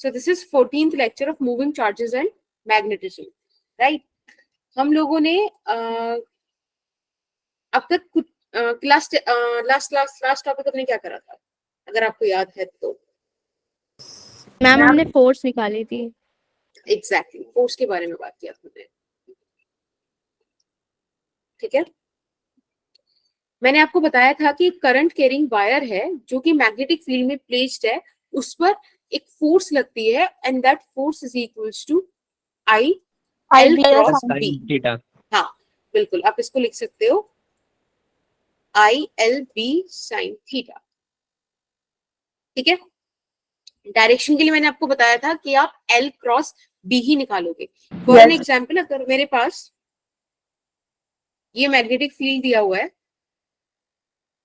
So this is 14th lecture of moving charges and magnetism, right? हम लोगों ने अब तक कुछ लास्ट टॉपिक अपने क्या करा था, अगर आपको याद है तो? मैम हमने फोर्स निकाली थी। एग्जैक्टली, फोर्स के बारे में बात किया हमने, ठीक है। मैंने आपको बताया था कि करंट कैरिंग वायर है जो कि मैग्नेटिक फील्ड में प्लेस्ड है, उस पर एक फोर्स लगती है and that force is equals to I L cross B. हाँ बिल्कुल, आप इसको लिख सकते हो I L B sine theta, ठीक है। डायरेक्शन के लिए मैंने आपको बताया था कि आप एल क्रॉस बी ही निकालोगे। फॉर एन एग्जाम्पल, अगर मेरे पास ये मैग्नेटिक फील्ड दिया हुआ है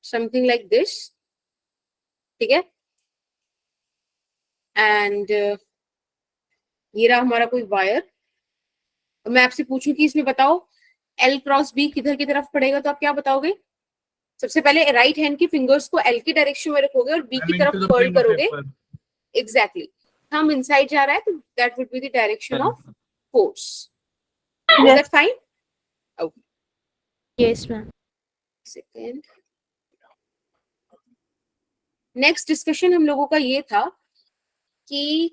समथिंग लाइक दिस, ठीक है, एंड ये रहा हमारा कोई वायर, और मैं आपसे पूछूं कि इसमें बताओ एल क्रॉस बी किधर की तरफ पड़ेगा, तो आप क्या बताओगे? सबसे पहले राइट हैंड की फिंगर्स को एल की डायरेक्शन में रखोगे और बी की तरफ कर्ल करोगे। एग्जैक्टली, हम इनसाइड जा रहा है तो that would be the direction of force. Is that fine? Okay, yes ma'am. Second, next discussion हम लोगों का ये था कि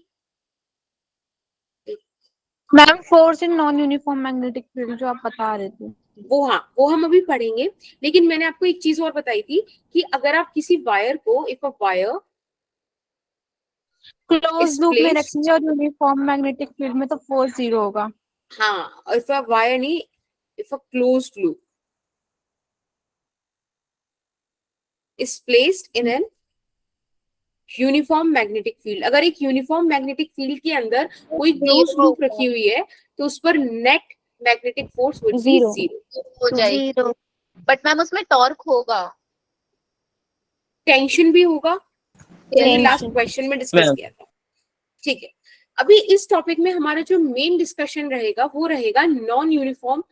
ma'am force in non uniform magnetic field जो आप बता रहे थे वो हम अभी पढ़ेंगे, लेकिन मैंने आपको एक चीज और बताई थी कि अगर आप किसी वायर को, if a wire close loop में रखेंगे और यूनिफॉर्म मैग्नेटिक फील्ड में तो फोर्स 0 होगा। हाँ, इफ अ वायर नहीं, if a closed loop is placed in an uniform magnetic field, अगर एक यूनिफॉर्म मैग्नेटिक फील्ड के अंदर कोई क्लोज्ड लूप रखी हुई है तो उस पर net magnetic force would be 0 हो जाएगी। बट मैम उसमें टॉर्क होगा, टेंशन भी होगा, जैसे लास्ट क्वेश्चन में डिस्कस किया था, ठीक है। अभी इस टॉपिक में हमारा जो मेन डिस्कशन रहेगा वो रहेगा नॉन यूनिफॉर्म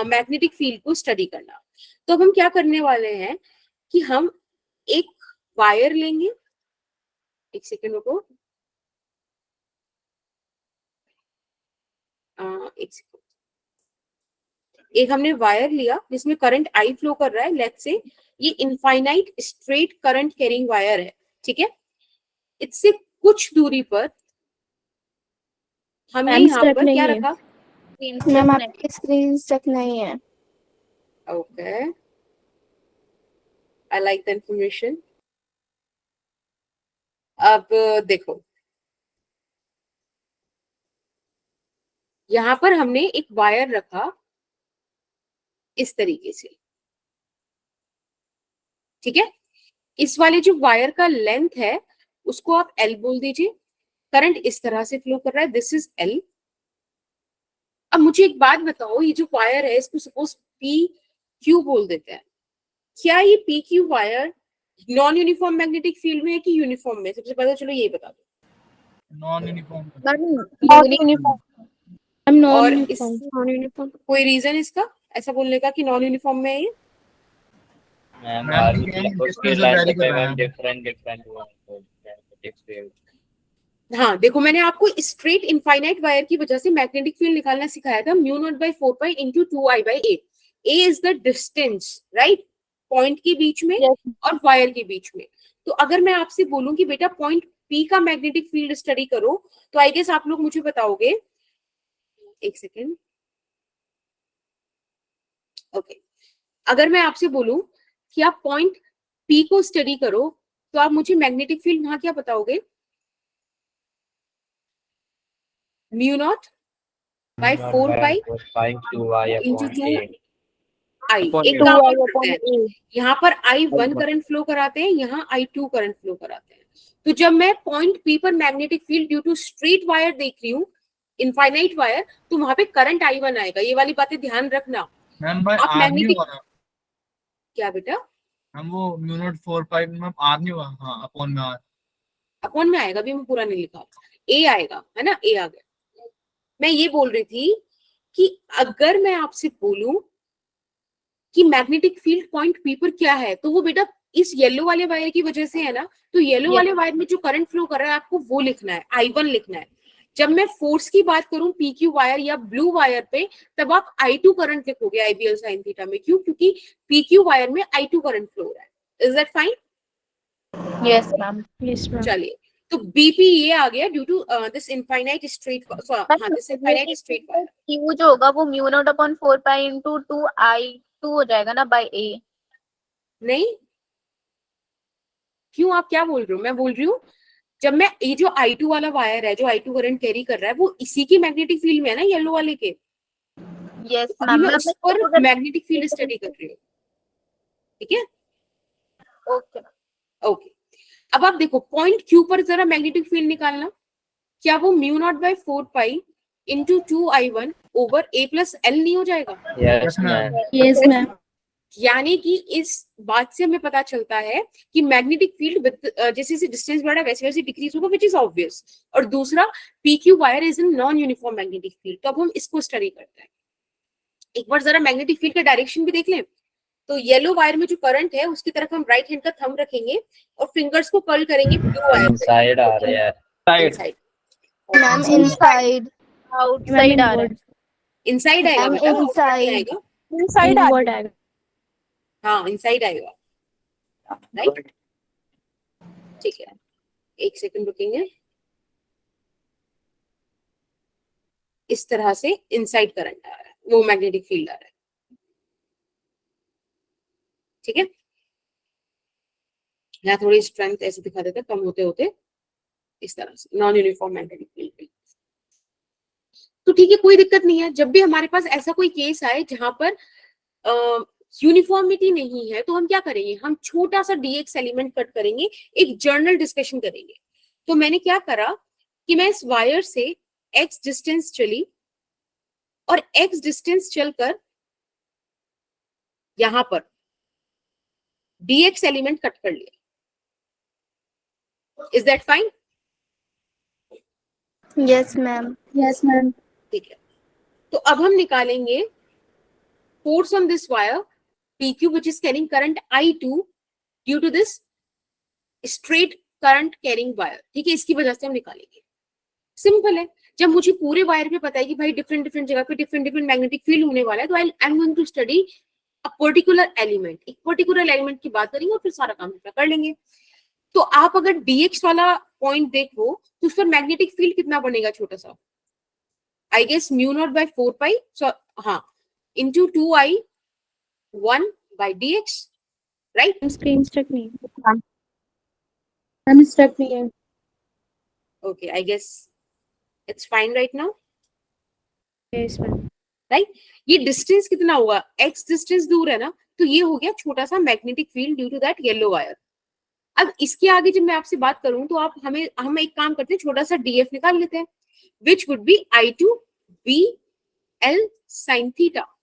मैग्नेटिक फील्ड को स्टडी करना। तो अब हम क्या करने वाले हैं कि हम एक वायर लेंगे, एक सेकेंड रुको, एक सेकेंड, एक हमने वायर लिया जिसमें करंट आई फ्लो कर रहा है, लेट्स से ये infinite straight current carrying wire है, ठीक है। इससे कुछ दूरी पर हमने यहाँ पर क्या रखा? मैम आपकी स्क्रीन स्टक नहीं है। Okay, I like the information. अब देखो, यहां पर हमने एक वायर रखा इस तरीके से, ठीक है। इस वाले जो वायर का लेंथ है उसको आप एल बोल दीजिए, करंट इस तरह से फ्लो कर रहा है, दिस इज एल। अब मुझे एक बात बताओ, ये जो वायर है इसको सपोज पी क्यू बोल देते हैं, क्या ये P Q wire non uniform magnetic field में है कि यूनिफॉर्म में? सबसे पहले चलो ये बता दो। Non uniform. और इस कोई रीजन इसका ऐसा बोलने का कि नॉन यूनिफॉर्म में है ये? हाँ देखो, मैंने आपको स्ट्रेट इनफाइनाइट वायर की वजह से मैग्नेटिक फील्ड निकालना सिखाया था, mu naught by 4 pi into 2I/A। A is the distance, right, point के बीच में और वायर के बीच में। तो अगर मैं आपसे बोलूं कि बेटा पॉइंट पी का मैग्नेटिक फील्ड स्टडी करो, तो आई गेस आप लोग मुझे बताओगे, एक सेकेंड, ओके, अगर मैं आपसे बोलूं कि आप पॉइंट पी को स्टडी करो तो आप मुझे मैग्नेटिक फील्ड वहां क्या बताओगे? Mu naught by 4 pi into 2I। एक काम और करते हैं, यहाँ पर I1 करंट फ्लो कराते हैं, यहाँ I2 करंट फ्लो कराते हैं। तो जब मैं पॉइंट P पर magnetic field due to straight wire देख रही हूँ, इनफाइनाइट वायर, तो वहां पे करंट I1 आएगा। ये वाली बातें ध्यान रखना। आप मैग्नेटिक क्या बेटा? हम वो म्यू नॉट 4 पाई में आर नहीं हुआ, हाँ अपॉन में आर, अपॉन में आएगा, भी मैं पूरा नहीं लिखा, ए आएगा, है ना, ए आ गया। मैं ये बोल रही थी कि अगर मैं आपसे बोलूं कि मैग्नेटिक फील्ड पॉइंट पी पर क्या है, तो वो बेटा इस येलो वाले वायर की वजह से है ना, तो येलो Yes. वाले वायर में जो करंट फ्लो कर रहा है आपको वो लिखना है, I1 लिखना है। जब मैं फोर्स की बात करूं PQ वायर या ब्लू वायर पे, तब आप I2 करंट लिखोगे IBL sin थीटा में। क्यों? क्योंकि PQ वायर में I2 करंट फ्लो हो रहा है। Is that fine? Yes, ma'am. Yes, ma'am. चलिए, तो BP ये आ गया due to this infinite straight, हाँ this infinite straight wire. Q जो होगा वो mu naught upon 4 pi into 2I2 हो जाएगा ना बाय A। नहीं, क्यों, आप क्या बोल रहे हो? मैं बोल रही हूँ जब मैं ये जो I2 वाला वायर है, जो I2 करंट कैरी कर रहा है, वो इसी की मैग्नेटिक फील्ड में है ना, येलो वाले के। यस अभी मैम। मैं उस पर मैग्नेटिक फील्ड स्टडी कर रही हूँ, ठीक है? ओके। ओके, अब आप देखो पॉइंट Q पर जरा मैग्नेटिक फील्ड निकालना। क्या वो mu naught by 4 pi into 2I1 over A plus L नहीं हो जाएगा? Yes, ma'am. Yes, ma'am. यानी कि इस बात से हमें पता चलता है कि मैग्नेटिक फील्ड जैसे जैसे डिस्टेंस बढ़ा वैसे वैसे डिक्रीज होगा, विच इज ऑब्वियस। और दूसरा, PQ wire is in non uniform magnetic field. तो अब हम इसको स्टडी करते हैं। एक बार जरा मैग्नेटिक फील्ड का डायरेक्शन भी देख लें। तो येलो वायर में जो करंट है उसकी तरफ हम राइट हैंड का थंब रखेंगे और फिंगर्स को कर्ल करेंगे ब्लू वायर पे। इनसाइड आ रहे हैं, इनसाइड, Ma'am, inside. आउटसाइड आ रहा है। इनसाइड आएगा Ma'am, बेटा, outside नहीं inside. आएगा। इनसाइड आ Inward रहा है। आएगा. हाँ, इनसाइड आएगा, राइट? ठीक है, एक सेकंड रुकेंगे। इस तरह से इनसाइड करंट आ रहा है, वो मैग्नेटिक फील्ड आ रहा है, ठीक है? यहाँ थोड़ी स्ट्रेंथ ऐसे दिखा देते, कम होते होते इस तरह से नॉन यूनिफॉर्म मैग्नेटिक फील्ड। तो ठीक है, कोई दिक्कत नहीं है। जब भी हमारे पास ऐसा कोई केस आए जहां पर यूनिफॉर्मिटी नहीं है, तो हम क्या करेंगे? हम छोटा सा dx एलिमेंट कट करेंगे, एक जर्नल डिस्कशन करेंगे। तो मैंने क्या करा कि मैं इस वायर से x डिस्टेंस चली और x डिस्टेंस चलकर यहां पर dx एलिमेंट कट कर लिया। Is that fine? Yes, ma'am. Yes, ma'am. ठीक है, तो अब हम निकालेंगे force on this wire PQ which is carrying current I2 due to this straight current carrying wire। ठीक है, इसकी वजह से हम निकालेंगे। सिंपल है, जब मुझे पूरे वायर पे पता है कि भाई डिफरेंट डिफरेंट जगह पे डिफरेंट डिफरेंट मैग्नेटिक फील्ड होने वाला है, तो I am going to study a particular element. एक पर्टिकुलर एलिमेंट की बात करेंगे और फिर सारा काम कर लेंगे। तो आप अगर dx वाला पॉइंट देखो तो उस पर मैग्नेटिक फील्ड कितना बनेगा? छोटा सा, I guess mu naught by 4 pi, हाँ, into 2I1 by dx, right? Screen stuck नहीं है. I'm stuck नहीं है. Okay, I guess it's fine right now, Yes, ma'am. right? ये डिस्टेंस कितना हुआ? x डिस्टेंस दूर है ना, तो ये हो गया छोटा सा magnetic field due to that yellow wire. अब इसके आगे जब मैं आपसे बात करूं तो आप हम एक काम करते हैं, छोटा सा df निकाल लेते हैं, which would be I2 BL sin theta.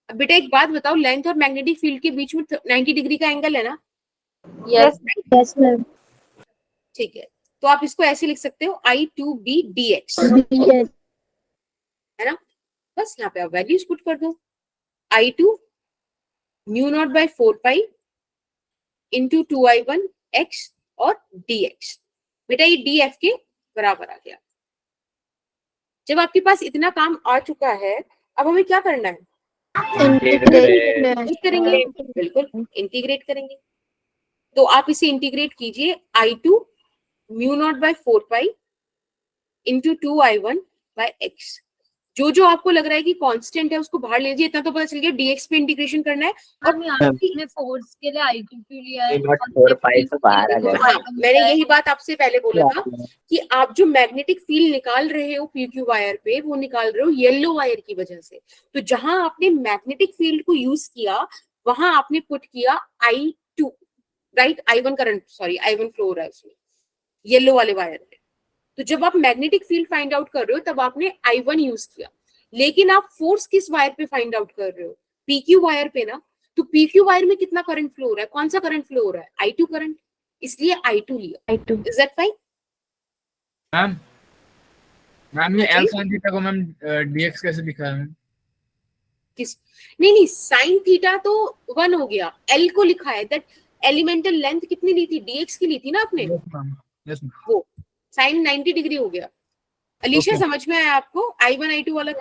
अब बेटा एक बात बताओ, लेंथ और मैग्नेटिक फील्ड के बीच में 90 डिग्री का एंगल है ना? Yes Yes, ma'am. ठीक है, तो आप इसको ऐसे लिख सकते हो I2B dx, Yes. है ना? बस यहाँ पे आप वैल्यूज पुट कर दो, I2 mu naught by 4 pi into 2I1 x और dx। बेटा ये df के बराबर आ गया। जब आपके पास इतना काम आ चुका है, अब हमें क्या करना है? Integrate. करेंगे, बिल्कुल इंटीग्रेट करेंगे। तो आप इसे इंटीग्रेट कीजिए, I2 mu naught by 4 pi into 2I1 by x। जो जो आपको लग रहा है कि कांस्टेंट है उसको बाहर ले लीजिए। इतना तो पता चल गया dx पे इंटीग्रेशन करना है। और आपने फोर्स के लिए I2 क्यों लिया है? नॉट 4 पाई से बाहर आ गया। हाँ, मैंने यही बात आपसे पहले बोला था कि आप जो मैग्नेटिक फील्ड निकाल रहे हो PQ वायर पे, वो निकाल रहे हो येलो वायर की वजह से। तो जहां आपने मैग्नेटिक फील्ड को यूज किया वहां आपने पुट किया I2, right? I1 current, sorry I1 flow हो रहा है उसमें येलो वाले वायर पे। तो जब आप मैग्नेटिक फील्ड फाइंड आउट कर रहे हो तब आपने I1 यूज किया, लेकिन आप फोर्स किस वायर पे फाइंड आउट कर रहे हो? PQ वायर पे ना। तो PQ वायर में कितना करंट फ्लो हो रहा है? कौन सा करंट फ्लो हो रहा है? I2 करंट, इसलिए I2 लिया। I2. Is that fine? Ma'am ma'am ये जी? L sin थीटा को मैम dx कैसे लिखा है मैम? किस? नहीं साइन थीटा तो 1 हो गया, L को लिखा है दैट एलिमेंटल लेंथ कितनी ली थी, dx की ली थी ना आपने, यस मैम, यस मैम। वो साइन 90 डिग्री हो गया। अलीशा Okay. समझ में आया आपको I1 I2 वाला?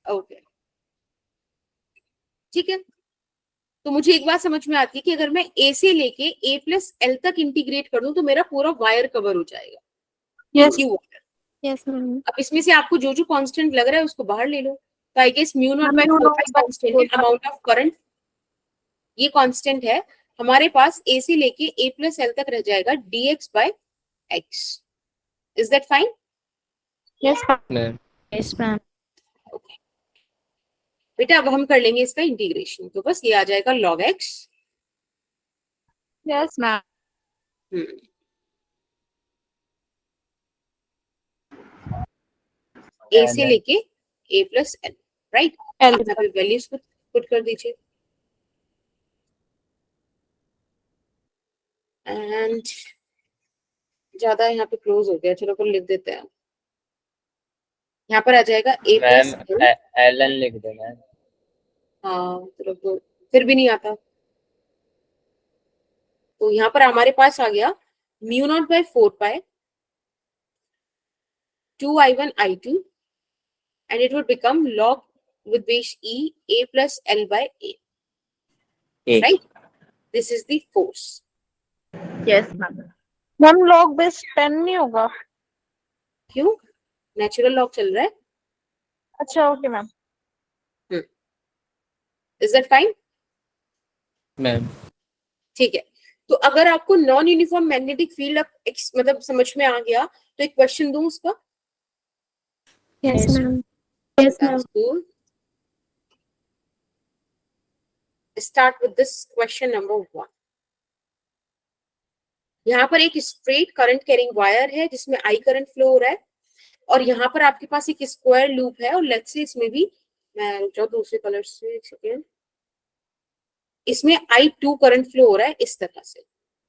ओके ठीक है। तो मुझे एक बात समझ में आती है कि अगर मैं ए से लेके ए प्लस एल तक इंटीग्रेट कर दूं तो मेरा पूरा वायर कवर हो जाएगा। Yes. क्यों वायर? Yes ma'am. अब इसमें से आपको जो जो कांस्टेंट लग रहा है उसको बाहर ले लो। तो I guess mu naught by 4 pi constant है, अमाउंट ऑफ करंट ये कांस्टेंट है। हमारे पास ए से लेके ए प्लस एल तक रह जाएगा dx by x। Is that fine? Yes. Ma'am yes ma'am. Okay बेटा, अब हम कर लेंगे इसका इंटीग्रेशन, तो बस ये आ जाएगा log x। Yes, ma'am. ए से लेके ए प्लस एल, राइट? L. यहाँ पे वैल्यूज को पुट कर दीजिए एंड ज्यादा यहाँ पे क्लोज हो गया, चलो फिर लिख देते हैं। यहाँ पर आ जाएगा ए प्लस मैम एल एन लिख दो मैम। हाँ चलो तो फिर भी नहीं आता, तो यहाँ पर हमारे पास आ गया mu naught by 4 pi 2I1 I2 and it would become log with base E A plus L by A, एक right? This is the force. Yes, ma'am. Ma'am, log base 10 नहीं होगा? क्यों? नेचुरल लॉग चल रहा है। अच्छा, okay, ma'am. Is that fine? Ma'am ठीक है। तो अगर आपको नॉन यूनिफॉर्म मैग्नेटिक फील्ड मतलब समझ में आ गया तो एक क्वेश्चन दूं उसका? Yes ma'am. Yes ma'am. That's cool. Start with this question number 1. यहाँ पर एक स्ट्रेट करंट कैरिंग वायर है जिसमें I करंट फ्लो हो रहा है और यहाँ पर आपके पास एक स्क्वायर लूप है और लेट्स से इसमें भी मैं जो दूसरे कलर से एक सेकेंड, इसमें I2 करंट फ्लो हो रहा है इस तरह से।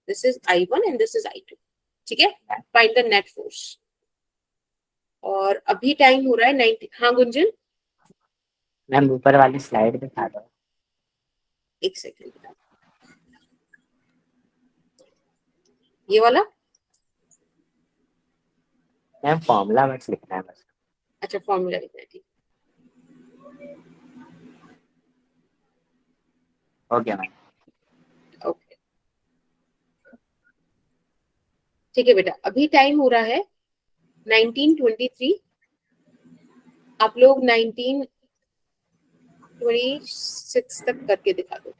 This is I1 and this is I2। ठीक है, फाइंड द नेट फोर्स। और अभी टाइम हो रहा है 90। हाँ गुंजन, मैम ऊपर वाली स्लाइड दिखा दो। एक सेकेंड, ये वाला? मैम फॉर्मूला बस लिखना है बस। अच्छा फॉर्मूला लिखना है, ठीक। Okay ma'am. ओके ठीक है बेटा, अभी टाइम हो रहा है 1923। आप लोग 1926 तक करके दिखा दो।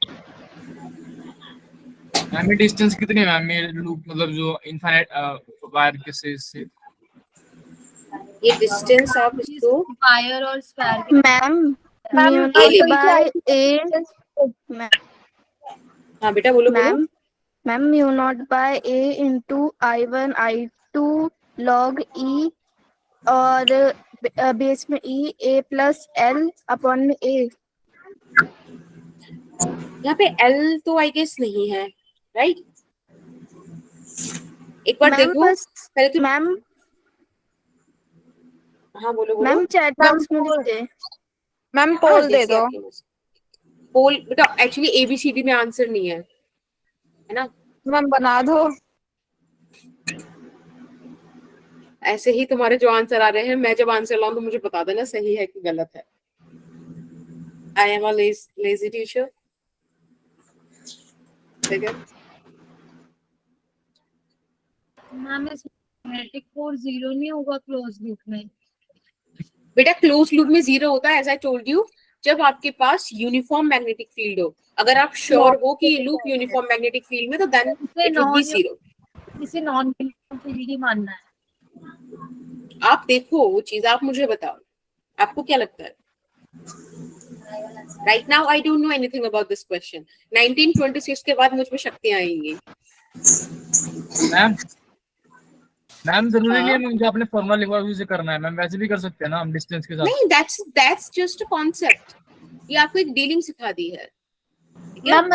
मैम ये डिस्टेंस कितनी है मैम, ये लूप मतलब जो इनफाइनाइट वायर के से ये डिस्टेंस आप इसको वायर और स्क्वायर की Ma'am, म्यू A नॉट लेंगे। बाय ए। हाँ बेटा बोलो बोलो। मैम म्यू नॉट बाय ए इंटू I1 I2 लॉग ई और बेस में ई ए प्लस एल अपॉन में ए। यहाँ पे L तो आई गेस नहीं है, राइट? एक बार मैम देखो बस पहले तो। मैम हाँ बोलो बोलो। मैम चैट बॉक्स में लिख दे। Ma'am, हाँ, पोल दे जैसे दो. आपकी मर्जी। पोल बेटा एक्चुअली ABCD में आंसर नहीं है, है ना? Ma'am, बना दो. ऐसे ही तुम्हारे जो आंसर आ रहे हैं, मैं जब आंसर लाऊं तो मुझे बता देना सही है कि गलत है। I am a lazy teacher. ठीक है मैम इस मैग्नेटिक फोर्स जीरो नहीं होगा क्लोज लूप में। बेटा, क्लोज लूप में जीरो होता है, एज आई टोल्ड यू, जब आपके पास यूनिफॉर्म मैग्नेटिक फील्ड हो। अगर आप श्योर हो कि ये लूप यूनिफॉर्म मैग्नेटिक फील्ड में, तो then it would be zero. इसे नॉन यूनिफॉर्म फील्ड ही मानना है। आप देखो वो चीज, आप मुझे बताओ आपको क्या लगता है। Right now I don't know anything about this question. 1926 के बाद मुझ में शक्तियां आएंगी। मैम मैम जरूरी नहीं है हाँ। मैम जो आपने फॉर्मूला लिखा है उसे करना है मैम, वैसे भी कर सकते हैं ना हम डिस्टेंस के साथ। नहीं, दैट्स जस्ट अ कॉन्सेप्ट। ये आपको एक डीलिंग सिखा दी है। ठीक है? मैम,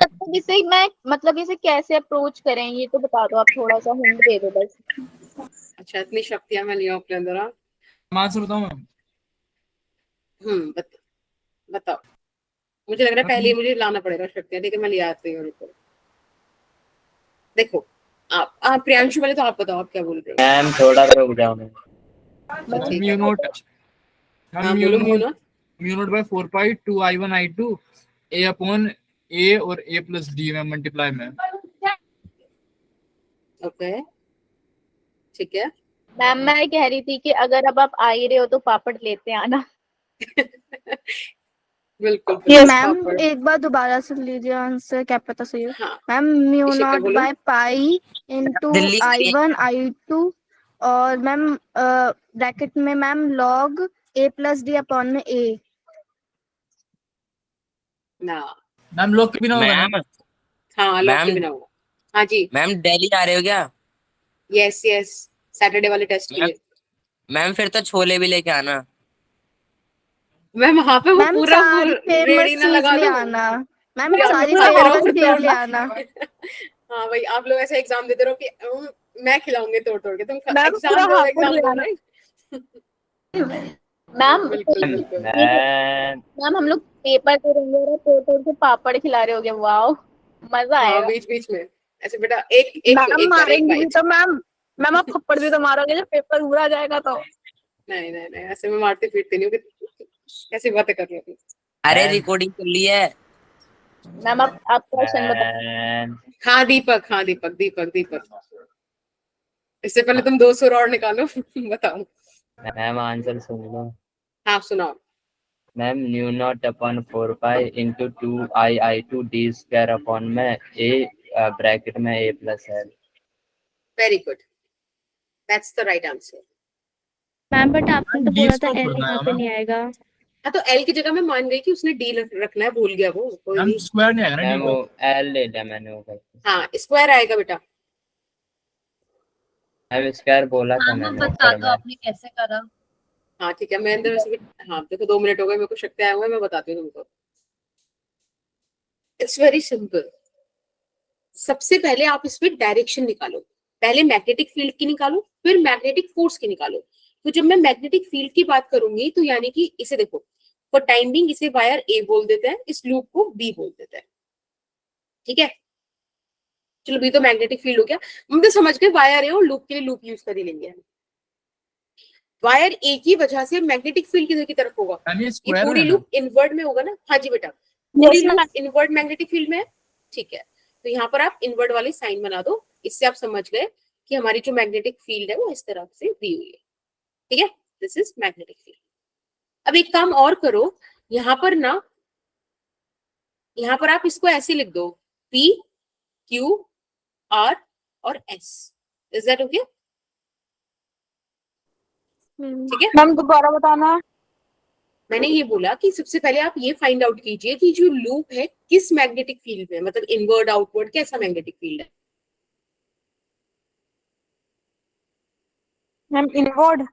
मतलब इसे कैसे अप्रोच करें ये तो बता दो, आप थोड़ा सा हिंट दे दो बस. अच्छा, इतनी शक्तियां मैं लिया अपने अंदर। हाँ? आंसर बताओ मैम। बताओ। मुझे लग रहा है पहले मुझे लाना पड़ेगा शक्तियां, ठीक है मैं ले आती हूँ। देखो आप प्रियांशु वाले तो आप बताओ आप क्या बोल रहे हो। मैम थोड़ा रुक जाओ मैम। अच्छा ठीक म्यू है, नोट हाँ बोलो mu naught. Mu naught by 4 pi 2 I1 I2 A upon A और A प्लस D में मल्टीप्लाई में। ओके ठीक है। मैम मैं कह रही थी कि अगर अब आप आ ही रहे हो तो पापड़ लेते आना। बिल्कुल मैम पापड़। एक बार दोबारा सुन लीजिए आंसर, क्या पता सही हो। हाँ मैम म्यू इशिका नॉट बोलो। By pi into Delhi I1 I2 और मैम ब्रैकेट में ma'am log A plus D upon में A। ना मैम लोग के बिना होगा ना। मैम हाँ लॉक के मैम बिना होगा। हाँ जी मैम दिल्ली आ रहे हो क्या? यस यस, सैटरडे वाले टेस्ट के मैम लिए। मैम फिर तो छोले भी लेके आना। मैम वहाँ पे वो मैम पूरा सारी रेडी फेमस ना चीज लगा ले दो। आना। मैम फिर आप लोग सारी खाते रहो फेमस फिर चीज ले तोड़। आना। हाँ भाई आप लोग ऐसे एग्जाम देते रहो कि मैं खिलाऊंगी तोड़ तोड़ के, तुम मैम पूरा एग्जाम दो हापुड़ एग्जाम ले दो आना। राइट। मैम बिल्कुल बिल्कुल। मैम मैम हम लोग पेपर दे रहे हैं और तोड़ तोड़ के पापड़ खिला रहे होगे, वाओ मजा हाँ आएगा। बीच बीच में ऐसे बेटा एक एक मैम एक बार एक मारेंगी भी बाइट। तो मैम, मैम आप थप्पड़ भी तो मारोगे जब पेपर पूरा जाएगा तो। नहीं नहीं नहीं ऐसे में मारती पीटती नहीं हूँ। कैसी बातें कर रही हो। अरे रिकॉर्डिंग कर ली है। मैम आप क्वेश्चन बताओ। मैम हाँ दीपक, हाँ दीपक दीपक दीपक इससे पहले तुम 200 और निकालो। बताओ। मैम आंसर सुन लो। हाँ सुनाओ। Ma'am new not upon 4 pi into 2 I2 D square upon में A ब्रैकेट में A plus L। Very good, that's the right answer. Ma'am but आपने तो डी बोला था स्क्वायर L छोड़ना यहाँ है पे ना। नहीं आएगा। हाँ तो एल की जगह मैं मान गई कि उसने डी रखना है, भूल गया वो, कोई मैम नहीं। स्क्वायर नहीं आएगा ना डी मैम का। वो L ले लिया मैंने वो गलती से। हाँ स्क्वायर आएगा बेटा। मैम स्क्वायर बोला था मैम अब मैंने बता पर दो मैं आपने कैसे करा। हाँ ठीक है, मैं अंदर वैसे भी हाँ देखो 2 मिनट हो गए, मेरे को शक्ति आया हुआ है, मैं बताती हूँ तुमको। It's very simple. सबसे पहले आप इसमें डायरेक्शन निकालो, पहले मैग्नेटिक फील्ड की निकालो फिर मैग्नेटिक फोर्स की निकालो। तो जब मैं मैग्नेटिक फील्ड की बात करूंगी तो यानी कि इसे देखो, फॉर टाइम बिंग इसे वायर ए बोल देते हैं, इस लूप को बी बोल देते हैं, ठीक है। चलो बी तो मैग्नेटिक फील्ड हो गया, हम तो समझ गए वायर है और लूप के लिए लूप यूज कर ही लेंगे। वायर ए की वजह से मैग्नेटिक फील्ड किधर की तरफ होगा, मैम ये ये स्क्वायर पूरी है ना। लूप इनवर्ड में होगा ना। हाँ जी बेटा, पूरी Yes, loop ma'am. Inward magnetic field में है, ठीक है। तो यहाँ पर आप इनवर्ड वाली साइन बना दो, इससे आप समझ गए कि हमारी जो मैग्नेटिक फील्ड है वो इस तरह से दी हुई है, ठीक है। This is magnetic field. अब एक काम और करो, यहाँ पर ना, यहाँ पर आप इसको ऐसे लिख दो, पी क्यू आर और एस। Is that okay? ठीक है। मैम दोबारा बताना। मैंने ये बोला कि सबसे पहले आप ये फाइंड आउट कीजिए कि जो लूप है किस मैग्नेटिक फील्ड में, मतलब इनवर्ड आउटवर्ड कैसा मैग्नेटिक फील्ड है। Ma'am inward.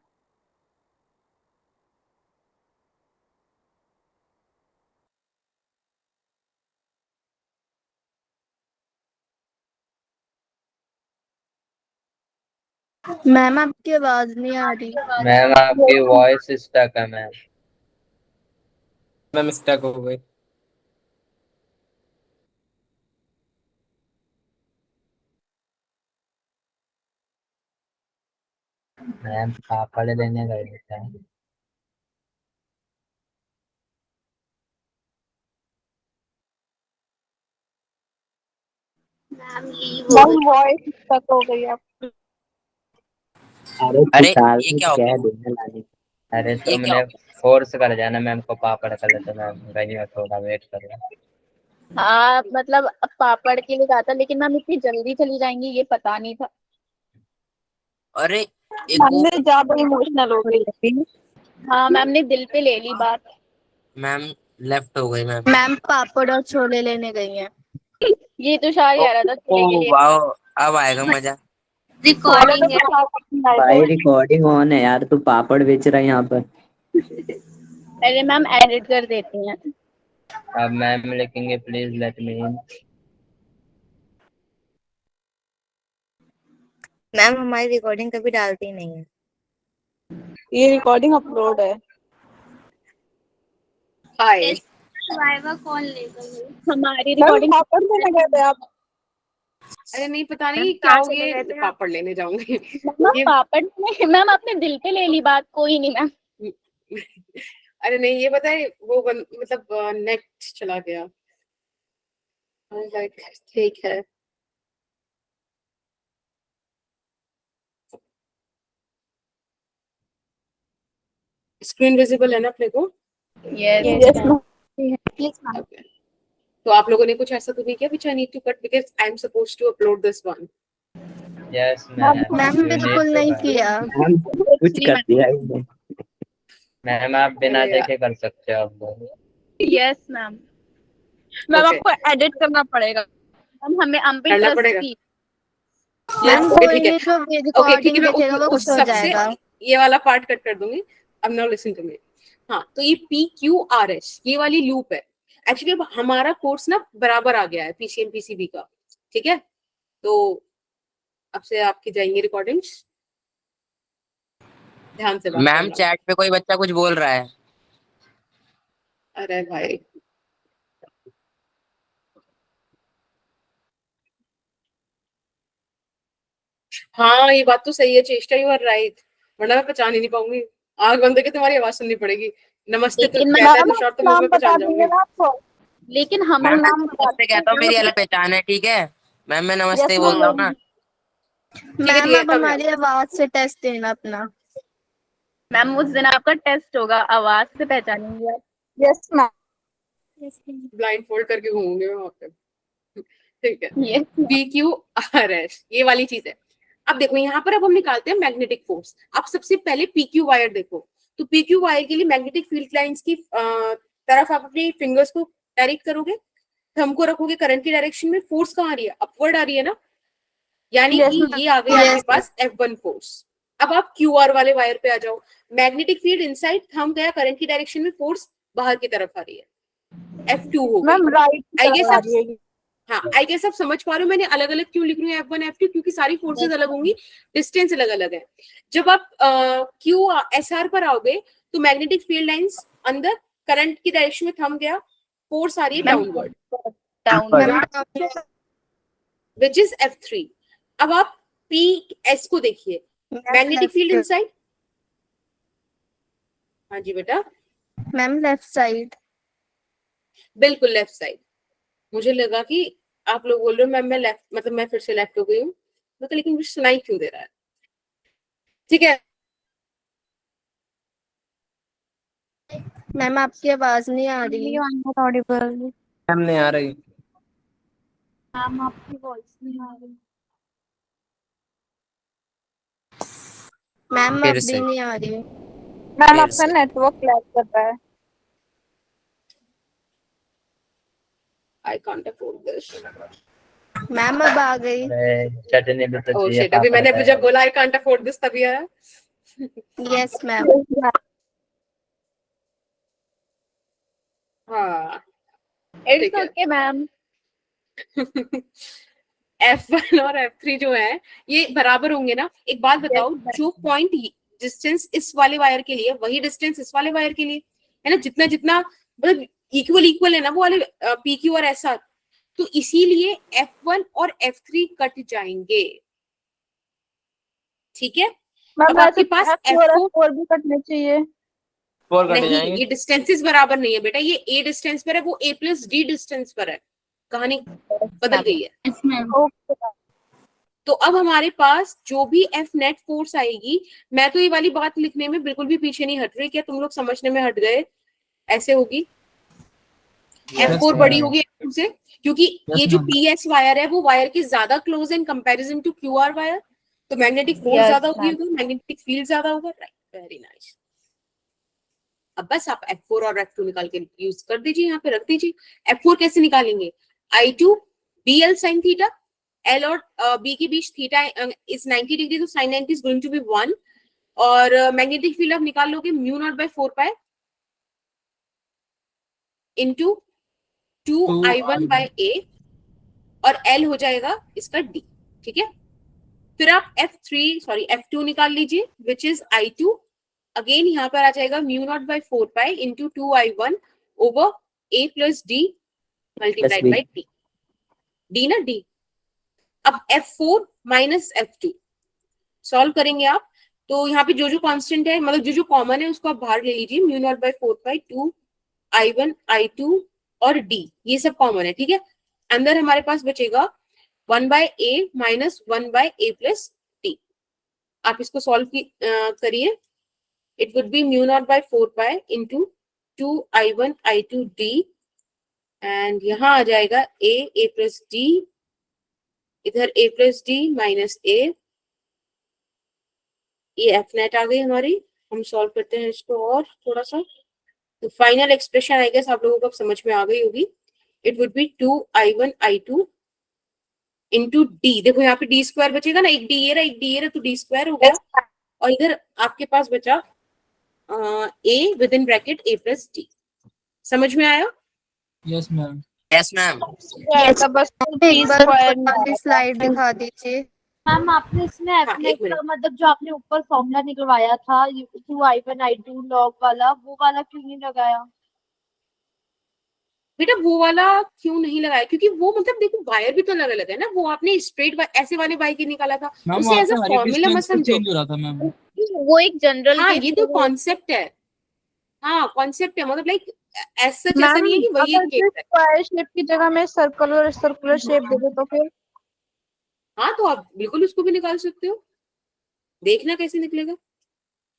मैम आपकी आवाज नहीं आ रही। मैम आपकी वॉइस स्टक है मैम। मैम स्टक हो गई। मैम पापड़ लेने गए थे। मैम वॉइस स्टक हो गई है। अरे ये क्या हो गया? अरे तुमने फोर्स कर जाना मैम को पापड़ कर लेते मैम, गई मैं थोड़ा वेट कर रहा। हाँ मतलब पापड़ के लिए कहा था, लेकिन मैम इतनी जल्दी चली जाएंगी ये पता नहीं था। अरे एक मैम वो ने ज्यादा इमोशनल हो गई। हाँ मैम ने दिल पे ले ली बात। मैम लेफ्ट हो गई मैम। मैम पापड़ और छोले लेने गई हैं। ये तो शायद कह रहा था छोले के लिए। वाओ अब आएगा मजा। रिकॉर्डिंग है। भाई रिकॉर्डिंग ऑन है यार, तू पापड़ बेच रहा है यहाँ पर। अरे मैम एडिट कर देती हैं। अब मैम लिखेंगे please let me in. Ma'am हमारी रिकॉर्डिंग कभी डालती नहीं है। ये रिकॉर्डिंग अपलोड है। हाय वाइवा कौन लेगा ये? हमारी रिकॉर्डिंग पापड़ में लगे थे आप। अरे नहीं, पता नहीं क्या कहाँ हो चले गया, गए थे आप? पापड़ लेने जाऊंगी। मैम ये पापड़ में मैम आपने दिल पे ले ली बात, कोई नहीं मैम। अरे नहीं, ये पता है वो मतलब नेट चला गया। लाइक ठीक है। स्क्रीन विजिबल है ना अपने को? Yes ma'am. Please ma'am. Okay. तो आप लोगों ने कुछ ऐसा तो नहीं किया which I need to cut because I am supposed to upload this one. Yes, ma'am. Ma'am You need बिल्कुल to नहीं कर- किया। कुछ कर दिया ही नहीं। मैम आप बिना अरे यार। देखे कर सकते हो आप लोग। Yes ma'am. Ma'am Okay. आपको एडिट करना पड़ेगा मैम, हमें हम पे करना ट्रस्ट पड़ेगा। की। मैम Okay, वो ठीक है। ये जो ओके ठीक रिकॉर्डिंग है, मैं देखेगा वो उस खुश हो सबसे जाएगा। ये वाला पार्ट कट कर दूंगी। अब नाउ लिसन टू मी। हाँ, तो ये PQRS ये वाली लूप है। एक्चुअली अब हमारा कोर्स ना बराबर आ गया है PCM PCB का, ठीक है? तो अब से आपकी जाएंगी रिकॉर्डिंग्स, ध्यान से बात मैम करना। चैट पे कोई बच्चा कुछ बोल रहा है। अरे भाई, हाँ ये बात तो सही है, चेष्टा, यू आर राइट, वरना मैं पहचान ही नहीं पाऊंगी। आग बंद करके तुम्हारी आवाज सुननी पड़ेगी। नमस्ते तो लेकिन कहता है मैम तो शॉर्ट तो नाम मैं बता पहचान देंगे जाऊंगी। ना आपको, लेकिन हम मैम नाम बता नमस्ते कहता हूँ, मेरी अलग पहचान है, ठीक है मैम, मैं नमस्ते ही बोलता हूँ ना। मैम ठीक है, अब come here. हमारी आवाज से टेस्ट देना अपना। मैम उस दिन आपका टेस्ट होगा, आवाज से पहचानेंगे आप। Yes ma'am. ब्लाइंड फोल्ड करके घूमूंगी मैं वहां पे, ठीक है? यस PQRS ये वाली चीज है। अब देखो यहाँ पर अब हम निकालते हैं मैग्नेटिक फोर्स। आप सबसे पहले PQ वायर देखो, तो PQ वायर के लिए मैग्नेटिक फील्ड लाइंस की तरफ आप अपने फिंगर्स को डायरेक्ट करोगे, थंब को रखोगे करंट की डायरेक्शन में, फोर्स कहाँ आ रही है? अपवर्ड आ रही है ना, यानी Yes, कि ma'am. ये आ गई आपके पास F1 फोर्स। अब आप QR वाले वायर पे आ जाओ, मैग्नेटिक फील्ड इनसाइड, थंब गया करंट की डायरेक्शन में, फोर्स बाहर की तरफ आ रही है, F2 हो मैम गई। राइट आई गेस आ आप, रही है। हाँ आई गेस आप समझ पा रहे हो मैंने अलग अलग क्यों लिख रही हूँ F1 F2, क्योंकि सारी फोर्सेस अलग होंगी, डिस्टेंस अलग अलग है। जब आप QSR पर आओगे तो मैग्नेटिक फील्ड लाइंस अंदर, करंट की डायरेक्शन में थंब गया, फोर्स आ रही है downward, down which is F3। अब आप PS को देखिए, मैग्नेटिक फील्ड इनसाइड, हाँ जी बेटा, मैम लेफ्ट साइड। बिल्कुल लेफ्ट साइड। मुझे लगा कि आप लोग बोल रहे हो मैम मैं लेफ्ट, मतलब मैं फिर से लेफ्ट हो गई हूँ, तो लेकिन मुझे सुनाई क्यों दे रहा है? ठीक है, मैम आपकी आवाज नहीं आ रही। मैम नहीं आ रही। मैम आपकी वॉइस नहीं आ रही। मैम फिर अब से। भी नहीं आ रही। मैम फिर आपका से। नेटवर्क लैग कर रहा है। I can't afford this. Ma'am अब आ गई। अरे चटनी भी तो ओह चाहिए शिट, अभी पापड़ मैंने का। जब बोला आई कांट अफोर्ड दिस तभी आया। Yes ma'am. हाँ इट्स ठीक है। Okay ma'am. F1 और F3 जो है ये बराबर होंगे ना? एक बात बताओ, जो पॉइंट डिस्टेंस इस वाले वायर के लिए वही डिस्टेंस इस वाले वायर के लिए है ना, जितना जितना मतलब इक्वल है ना वो वाले PQ और SR, तो इसीलिए F1 और F3 कट जाएंगे, ठीक है? अब आपके पास F4 भी कटने चाहिए। 4 कट नहीं, जाएंगे। ये डिस्टेंसेस बराबर नहीं है बेटा, ये A डिस्टेंस पर है, वो A+D डिस्टेंस पर है, कहानी बदल गई है। तो अब हमारे पास जो भी F नेट फोर्स आएगी, मैं तो ये वाली बात लिखने में बिल्कुल भी पीछे नहीं हट रही, क्या तुम लोग समझने में हट गए? ऐसे होगी F4 बड़ी होगी F2 से, क्योंकि ये जो PS वायर है वो वायर के ज्यादा close in comparison to QR wire, तो मैग्नेटिक फोर्स Yes, ज्यादा होगी, ma'am. मैग्नेटिक फील्ड ज्यादा होगा, राइट, वेरी नाइस। अब बस आप F4 और F2 निकाल के यूज कर दीजिए, यहाँ पे रख दीजिए। F4 कैसे निकालेंगे? I2 BL sin theta, L और B के बीच थीटा इज 90 डिग्री, तो sin 90 is going to be 1, और मैग्नेटिक फील्ड आप निकाल लोगे mu naught by 4 pi into 2I1 by A, और L हो जाएगा इसका D, ठीक है? फिर आप F2 निकाल लीजिए, विच इज I2, अगेन यहाँ पर आ जाएगा mu naught by 4 pi into 2I1 over A plus D multiplied by D, D ना D, अब F4 माइनस F2 सॉल्व करेंगे आप, तो यहाँ पे जो जो कांस्टेंट है, मतलब जो जो कॉमन है उसको आप बाहर ले लीजिए, mu naught by 4 pi 2 I1 I2 और D, ये सब कॉमन है, ठीक है। अंदर हमारे पास बचेगा 1 by A minus 1 by A plus D। आप इसको सॉल्व करिए, it would be mu naught by 4 pi into 2 I1 I2 D, and यहाँ आ जाएगा A प्लस D, इधर A plus D minus A, ये एफ नेट आ गई हमारी। हम सॉल्व करते हैं इसको और थोड़ा सा, तो फाइनल एक्सप्रेशन आई गेस आप लोगों को अब समझ में आ गई होगी। It would B 2 I1 I2 into D, देखो यहाँ पे डी स्क्वायर बचेगा ना, एक डी ये रहा एक डी ये रहा, तो डी स्क्वायर हो गया, और इधर आपके पास बचा ए with in bracket A plus D. समझ में आया? Yes ma'am. Yes ma'am. तो बस एक बार वाली स्लाइड दिखा दीजिए। मैम आपने इसमें हाँ, एफनेट एक मिनट। का मतलब जो आपने ऊपर फॉर्मूला निकलवाया था 2I1 I2 लॉग वाला, वो वाला क्यों नहीं लगाया? बेटा वो वाला क्यों नहीं लगाया, क्योंकि वो मतलब देखो वायर भी तो अलग अलग है ना, वो आपने स्ट्रेट ऐसे वाले वायर की निकाला था, मैम उसे वहाँ एज पे अ हमारी फॉर्मूला मत समझो। चेंज हो रहा था मैम। वो एक जनरल हाँ ये तो कॉन्सेप्ट है, हाँ कॉन्सेप्ट है, मतलब लाइक एज सच ऐसा नहीं है कि वही एक केस है। स्क्वायर शेप की जगह में सर्कुलर शेप दे दो तो फिर हाँ तो आप बिल्कुल उसको भी निकाल सकते हो, देखना कैसे निकलेगा।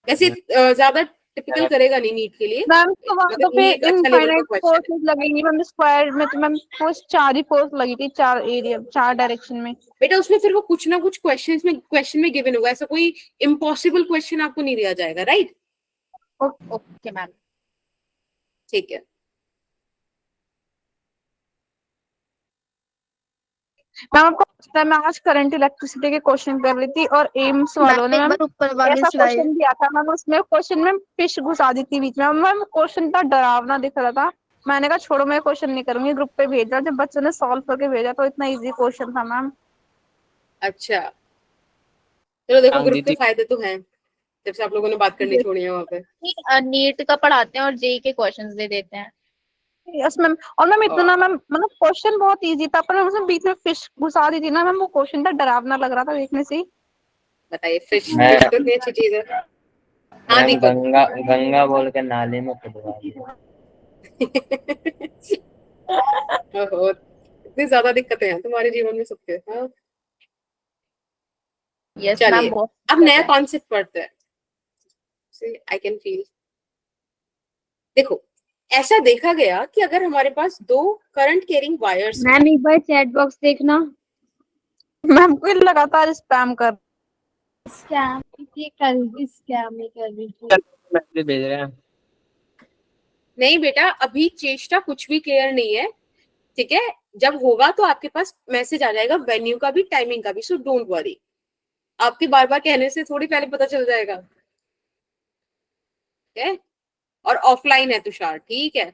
वैसे ज्यादा टिपिकल करेगा नहीं नीट के लिए, मैम तो वहाँ तो मतलब ये एक फिर अच्छा लेवल का इनफाइनाइट क्वेश्चन है। फोर्सेस लगेंगी मैम, स्क्वायर में तो मैम फोर्स 4 ही फोर्स लगी थी, 4 एरिया 4 डायरेक्शन में। बेटा उसमें फिर वो कुछ ना कुछ क्वेश्चन में गिवन होगा, ऐसा कोई इम्पॉसिबल क्वेश्चन आपको नहीं दिया जाएगा, राइट? Okay ma'am. ठीक है। मैम आपको पता है मैं आज करंट इलेक्ट्रिसिटी के क्वेश्चन कर रही थी और एम्स वालों ने एक मैम बार ऊपर वाली ऐसा स्लाइड। क्वेश्चन दिया था मैम, उसमें क्वेश्चन में फिश घुसा दी थी बीच में। मैम क्वेश्चन इतना डरावना दिख रहा था, मैंने कहा छोड़ो मैं क्वेश्चन नहीं करूंगी, ग्रुप पे भेजा, जब बच्चों ने सॉल्व करके भेजा तो इतना इजी क्वेश्चन था मैम। अच्छा चलो देखो हाँ, ग्रुप के दीदी। फायदे तो हैं, जब से आप लोगों ने बात करनी छोड़ी है वहाँ पे। नीट का पढ़ाते हैं और जेई के क्वेश्चंस दे देते हैं। यस मैम, और मैम इतना मैम मतलब क्वेश्चन बहुत इजी था, पर उसमें बीच में फिश घुसा दी थी ना मैम, वो क्वेश्चन था डरावना लग रहा था देखने से ही। बताइए फिश मैं- तो इतनी अच्छी चीज है। हाँ मैम दीपक। गंगा गंगा बोल के नाले में खुदवा दिया। ओहो, इतनी ज्यादा दिक्कतें हैं तुम्हारे जीवन में सबके। हाँ यस चलिए मैम। अब नया कॉन्सेप्ट पढ़ते हैं। आई कैन फील, देखो ऐसा देखा गया कि अगर हमारे पास दो करंट कैरिंग वायर्स, मैम एक बार चैट बॉक्स देखना। मैम को लगातार स्पैम कर स्कैम ये कर रही थी। मैसेज भेज रहे हैं। नहीं बेटा अभी चेष्टा कुछ भी क्लियर नहीं है, ठीक है, जब होगा तो आपके पास मैसेज आ जाएगा, वेन्यू का भी टाइमिंग का भी, सो डोंट वरी। आपके बार बार कहने से थोड़ी पहले पता चल जाएगा, ठीक है। और ऑफलाइन है तुषार, ठीक है,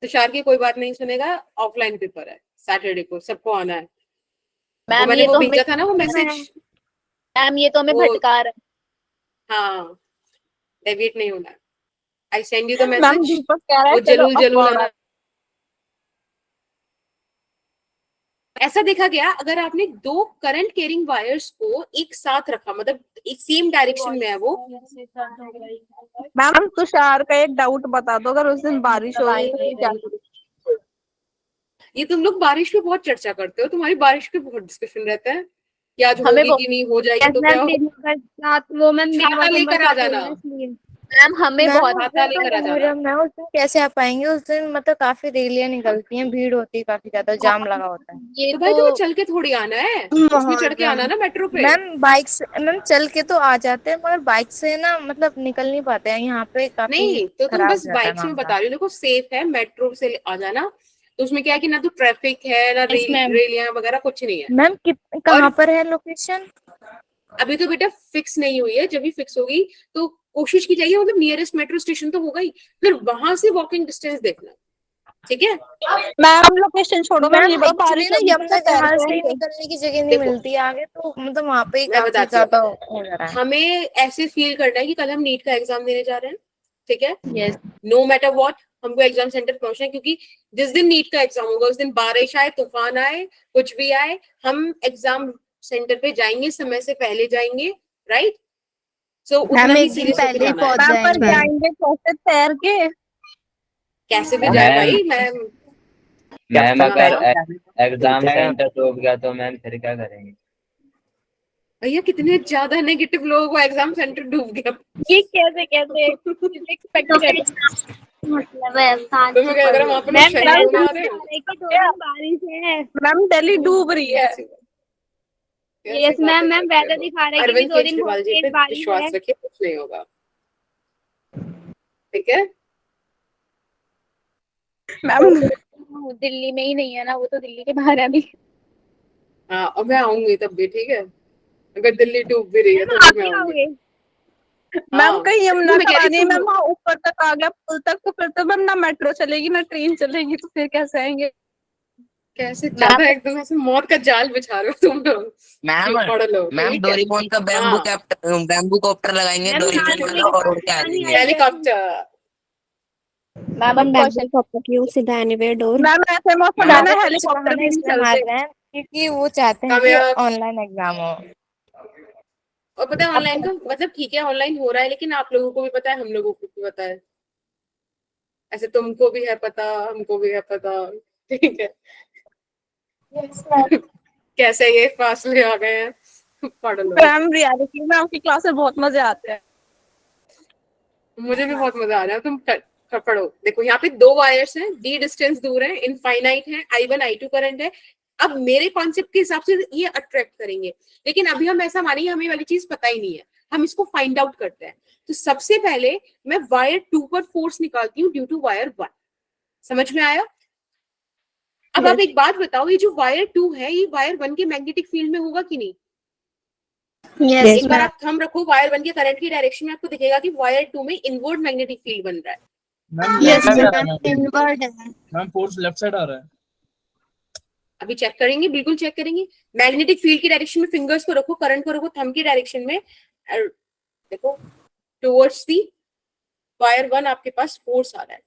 तुषार की कोई बात नहीं सुनेगा, ऑफलाइन पेपर है सैटरडे को, सबको आना है। तो मैम मैंने ये वो तो भेजा था ना वो मैसेज, मैम ये तो हमें वो- भटका रहा है। हाँ डेविएट नहीं होना। I send you the ma'am message, Deepak कह रहा वो है चलो जरूर जरूर अपलोड। आना। ऐसा देखा गया अगर आपने दो करंट कैरिंग वायर्स को एक साथ रखा, मतलब एक सेम डायरेक्शन में है वो, मैम तुषार का एक डाउट बता दो, अगर उस दिन बारिश हो रही तो क्या करोगे? ये तुम लोग बारिश पे बहुत चर्चा करते हो, तुम्हारी बारिश पे बहुत डिस्कशन रहता है कि आज हमें होगी कि नहीं, हो जाएगी तो क्या हो। वो मैम छाता लेकर आ जाना, मैम हमें मैम बहुत छाता लेकर आ जाना। मैं उस दिन कैसे आ पाएंगे, उस दिन मतलब काफी रैलियां निकलती हैं, भीड़ होती है, काफी ज्यादा जाम लगा होता है। ये तो भाई तुम्हें चल के थोड़ी आना है, उसमें चढ़ के आना ना मेट्रो पे। मैम बाइक से मैम चल के तो आ जाते हैं, मगर बाइक से ना मतलब निकल नहीं पाते हैं, यहाँ पे काफी नहीं तो तुम खराब बस हो जाता है बाइक से मैं मामला। बता रही हूँ, देखो सेफ है, मेट्रो से आ जाना, तो उसमें क्या है कि ना तो ट्रैफिक है ना Yes, ma'am. रेलियां वगैरह कुछ नहीं है। मैम कहाँ पर है लोकेशन? अभी तो बेटा फिक्स नहीं हुई है, जब भी फिक्स होगी तो कोशिश की जाएगी, मतलब नियरेस्ट मेट्रो स्टेशन तो होगा ही, फिर वहां से वॉकिंग डिस्टेंस देखना, ठीक है। मैम लोकेशन छोड़ो मैम, ये बताओ एक्चुअली बारिश ना होगी तो यमुना तैर जहाज के से ही आएंगे। निकलने की जगह नहीं देखो, मिलती आगे, तो मतलब वहाँ पे ही मैं काफी बताती हूँ, ज्यादा हो जा रहा है। हमें ऐसे फील करना है कि कल हम नीट का एग्जाम देने जा रहे हैं, ठीक है, यस नो मैटर व्हाट हमको एग्जाम सेंटर पहुंचना है, क्योंकि जिस दिन नीट का एग्जाम होगा उस दिन बारिश आए, तूफान आए, कुछ भी आए, हम एग्जाम सेंटर पे जाएंगे, समय से पहले जाएंगे, राइट? सो उतना मैम ही एक दिन सीरियस होके पहले ही जाना है। पहुंच मैम पर जाएंगे। जाएंगे कैसे तैर के? कैसे भी जाए मैम भाई, मैं मैम हाँ, अगर हाँ। एग्जाम सेंटर डूब गया तो मैम फिर क्या करेंगे? भैया कितने ज्यादा नेगेटिव लोगों को एग्जाम सेंटर डूब गया। ये कैसे कैसे एक्सपेक्ट करें? मतलब है शांत तुम्हें क्या लग रहा है वहां पे लोग मैम शहीद होने आ रहे दिखा हैं? रहे कि 2 दिन बारिश है। मैम दिल्ली डूब रही है। कैसी यस मैम, बातें मैम करते वेदर हो? दिखा रहा है कि भी अरविंद 2 दिन बहुत केजरीवाल जी पे तेज बारिश है। विश्वास रखिए, कुछ नहीं होगा, ठीक है? मैम दिल्ली में ही नहीं है ना, वो तो दिल्ली के बाहर है अभी। हाँ, और मैं आऊंगी तब भी, ठीक है? अगर दिल्ली डूब भी रही है तो आप भी मैं भी आऊंगी। आओगे? हाँ, मैम कहीं यमुना तो मैं कह तक रही आनी है तुम मैम, वहाँ ऊपर तक आ गया पुल तक, तो फिर तो मैम ना मेट्रो चलेगी ना ट्रेन चलेगी, तो फिर कैसे आएंगे? कैसे ज्यादा एकदम ऐसे मौत का जाल बिछा रहे हो तुम लोग, मैम पढ़ लो, मैम ठीक है? डोरीमोन का हाँ, बैम्बू कॉप्टर लगाएंगे मैम डोरीमोन शांत होने वाला के और बाद उड़ के आ पानी जाएंगे। आई है। हेलीकॉप्टर। मैम अब क्वेश्चन, सीधा एनीवेयर डोर। मैम ऐसे मौसम में यहाँ ना पे कुछ हेलीकॉप्टर बहाने भी नहीं इसलिए मार चलते। रहे हैं क्योंकि वो चाहते हैं कि कामयाब। ऑनलाइन एग्जाम हो। और पता है ऑनलाइन का मतलब, ठीक है ऑनलाइन हो रहा है, लेकिन आप लोगों को भी पता है, हम लोगों को भी पता है, ऐसे तुमको भी है पता, हमको भी है पता, ठीक है? कैसे ये फासले आ गए हैं, पढ़ लो। मैम रियलिटी में आपकी क्लास में बहुत मजे आते हैं। मुझे भी बहुत मजा आ रहा है, पढ़ो। देखो यहाँ पे 2 वायर्स हैं, डी डिस्टेंस दूर है, इनफाइनाइट है, I1 I2 करंट है। अब मेरे कॉन्सेप्ट के हिसाब से ये अट्रैक्ट करेंगे, लेकिन अभी हम ऐसा मानिए हमें वाली चीज पता ही नहीं है, हम इसको फाइंड आउट करते हैं। तो सबसे पहले मैं वायर 2 पर फोर्स निकालती हूँ ड्यू टू वायर 1। समझ में आया? अब आप एक बात बताओ, ये जो वायर 2 है, ये वायर 1 के मैग्नेटिक फील्ड में होगा कि नहीं? यस एक बार आप थंब रखो वायर 1 के करंट की डायरेक्शन में, आपको दिखेगा कि वायर 2 में इनवर्ड मैग्नेटिक फील्ड बन रहा है। मैम यस लेफ्ट साइड आ रहा है, इनवर्ड है। मैम फोर्स लेफ्ट साइड आ रहा है। अभी चेक करेंगे, बिल्कुल चेक करेंगे। मैग्नेटिक फील्ड की डायरेक्शन में फिंगर्स को रखो, करंट को रखो थंब की डायरेक्शन में, और देखो टुवर्ड्स दी वायर 1 आपके पास फोर्स आ रहा है।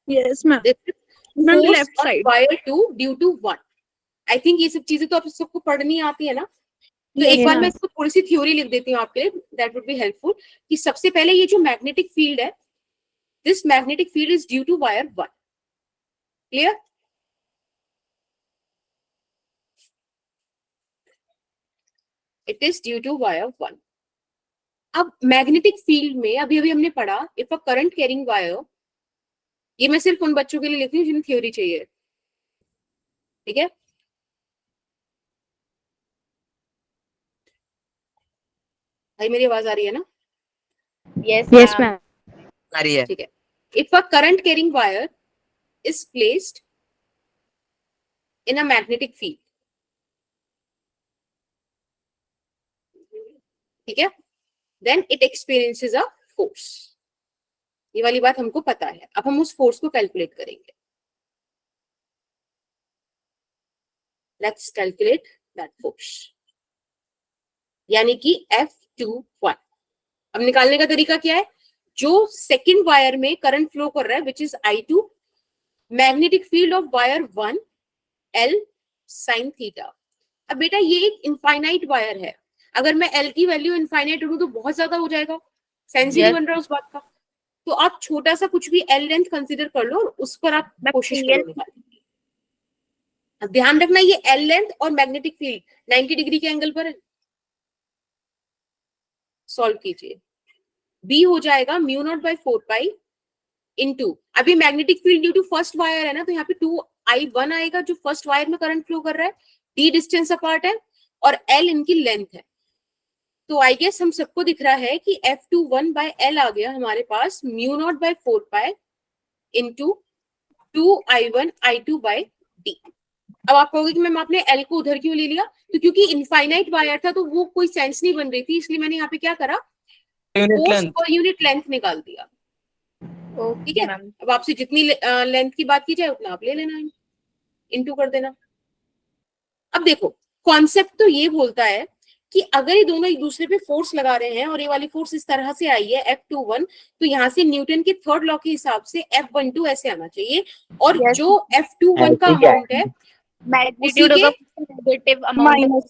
Yes ma'am. Ma'am force left on side. Wire 2 due to 1। I think ये सब चीजें तो आप सबको पढ़नी आती है ना? तो एक बार मैं इसको थोड़ी सी थ्योरी लिख देती हूँ आपके लिए, दैट वुड बी हेल्पफुल। कि सबसे पहले ये जो मैग्नेटिक फील्ड है, this magnetic field is due to wire 1। Clear? It is due to wire 1। अब मैग्नेटिक फील्ड में अभी अभी हमने पढ़ा, if a current carrying wire, ये मैं सिर्फ उन बच्चों के लिए लिखती हूँ जिन्हें थ्योरी चाहिए, ठीक है? भाई मेरी आवाज आ रही है ना? Yes ma'am. आ रही है। ठीक है। If a current carrying wire is placed in a magnetic field, ठीक है, then it experiences a force. ये वाली बात हमको पता है, अब हम उस फोर्स को कैलकुलेट करेंगे। लेट्स कैलकुलेट दैट फोर्स, यानी कि F21। अब निकालने का तरीका क्या है? जो सेकंड वायर में करंट फ्लो कर रहा है which is I2, magnetic field of wire 1 L sin theta. अब बेटा ये एक इनफाइनाइट वायर है, अगर मैं L की वैल्यू इनफाइनाइट रखूं तो बहुत ज्यादा हो जाएगा, सेंस ही नहीं बन रहा उस बात का। तो आप छोटा सा कुछ भी L लेंथ कंसीडर कर लो और उस पर आप कोशिश करो निकालने की। अब ध्यान रखना ये L लेंथ और मैग्नेटिक फील्ड 90 डिग्री के एंगल पर है। सॉल्व कीजिए, B हो जाएगा μ0/4 इनटू, अभी magnetic field due to first wire है ना, तो यहाँ पे 2I1 आएगा जो फर्स्ट वायर में करंट फ्लो कर रहा है, D डिस्टेंस अपार्ट है और L इनकी लेंथ है। तो आई गेस हम सबको दिख रहा है कि F21/L आ गया हमारे पास μ0/4 इनटू 2I1I2/D। अब आप कहोगे कि मैम आपने L को उधर क्यों ले लिया? तो क्योंकि इनफाइनाइट वायर था तो वो कोई सेंस नहीं बन रही थी, इसलिए मैंने यहाँ पे क्या करा, फोर्स पर यूनिट लेंथ निकाल दिया। ठीक है, अब आपसे जितनी लेंथ की बात की जाए उतना आप ले लेना, इनटू कर देना। अब देखो कॉन्सेप्ट तो ये बोलता है कि अगर ये दोनों एक दूसरे पे फोर्स लगा रहे हैं और ये वाली फोर्स इस तरह से आई है F21, तो यहाँ से न्यूटन के थर्ड लॉ के हिसाब से F12 ऐसे आना चाहिए, और Yes. जो F21 का ठीक है। अमाउंट है मैग्नीट्यूड उसी होगा नेगेटिव अमाउंट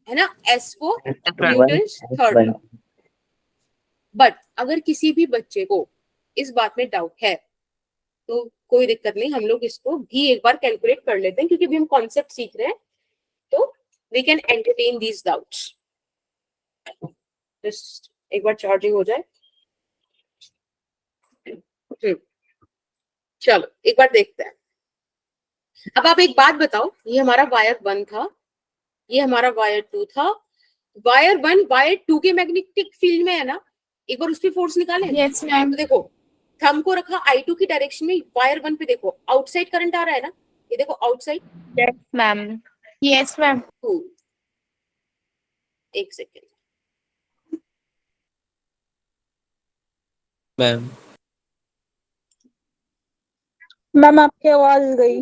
है ना S4 F1, Newton third F1. Law. But अगर किसी भी बच्चे को इस बात में डाउट है तो कोई दिक्कत नहीं, हम लोग इसको भी एक बार कैलकुलेट कर लेते हैं, क्योंकि अभी हम कॉन्सेप्ट सीख रहे हैं, तो we can entertain these doubts. Just एक बार चार्जिंग हो जाए। चलो एक बार देखते हैं। अब आप एक बात बताओ, ये हमारा वायर 1 था, ये हमारा वायर 2 था। वायर 1 वायर 2 के मैग्नेटिक फील्ड में है ना, एक बार उसकी फोर्स निकालें। Yes, ma'am. तो देखो थंब को रखा I2 की डायरेक्शन में, वायर 1 पे देखो आउटसाइड करंट आ रहा है ना, ये देखो outside. Yes ma'am Yes, ma'am. एक सेकेंड मैम मैम आपकी आवाज गई।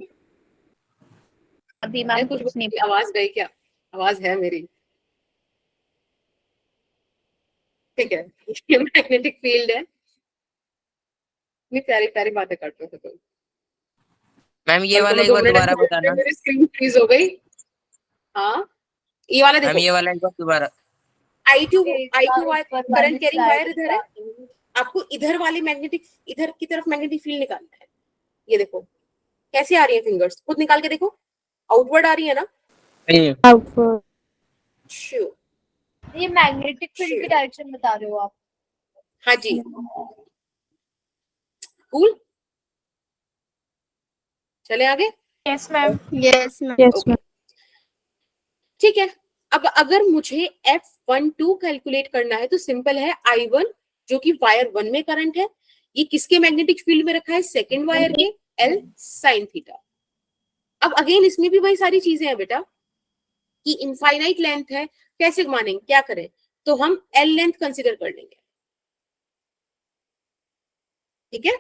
अभी मैं मैम कुछ कुछ नहीं आवाज गई क्या? आवाज है मेरी, ठीक है। ये मैग्नेटिक फील्ड है, इतनी प्यारी प्यारी बातें करते हो तुम। मैम ये और वाला तुम्हें एक 2 बार मिनट दोबारा में बताना। मेरी स्क्रीन फ्रीज हो गई। हाँ ये वाला मैम देखो, ये वाला एक बार दोबारा। I2 ऊपर करंट वाली कैरिंग side वायर इधर है, starting। आपको इधर वाली मैग्नेटिक, इधर की तरफ मैग्नेटिक फील्ड निकालना है। ये देखो कैसे आ रही है फिंगर्स, खुद निकाल के देखो, आउटवर्ड आ रही है ना। Outward. Sure. ये मैग्नेटिक फील्ड की डायरेक्शन बता रहे हो आप? हाँ जी, कूल। चले आगे। Yes, ma'am. Yes, ma'am. Yes, Okay. ठीक है, अब अगर मुझे F12 कैलकुलेट करना है तो सिंपल है, I1 जो कि वायर 1 में करंट है, ये किसके मैग्नेटिक फील्ड में रखा है? सेकंड वायर के, L sin थीटा। अब अगेन इसमें भी वही सारी चीजें हैं बेटा, कि इनफाइनाइट लेंथ है, कैसे मानेंगे, क्या करें, तो हम L लेंथ कंसिडर कर लेंगे, ठीक है।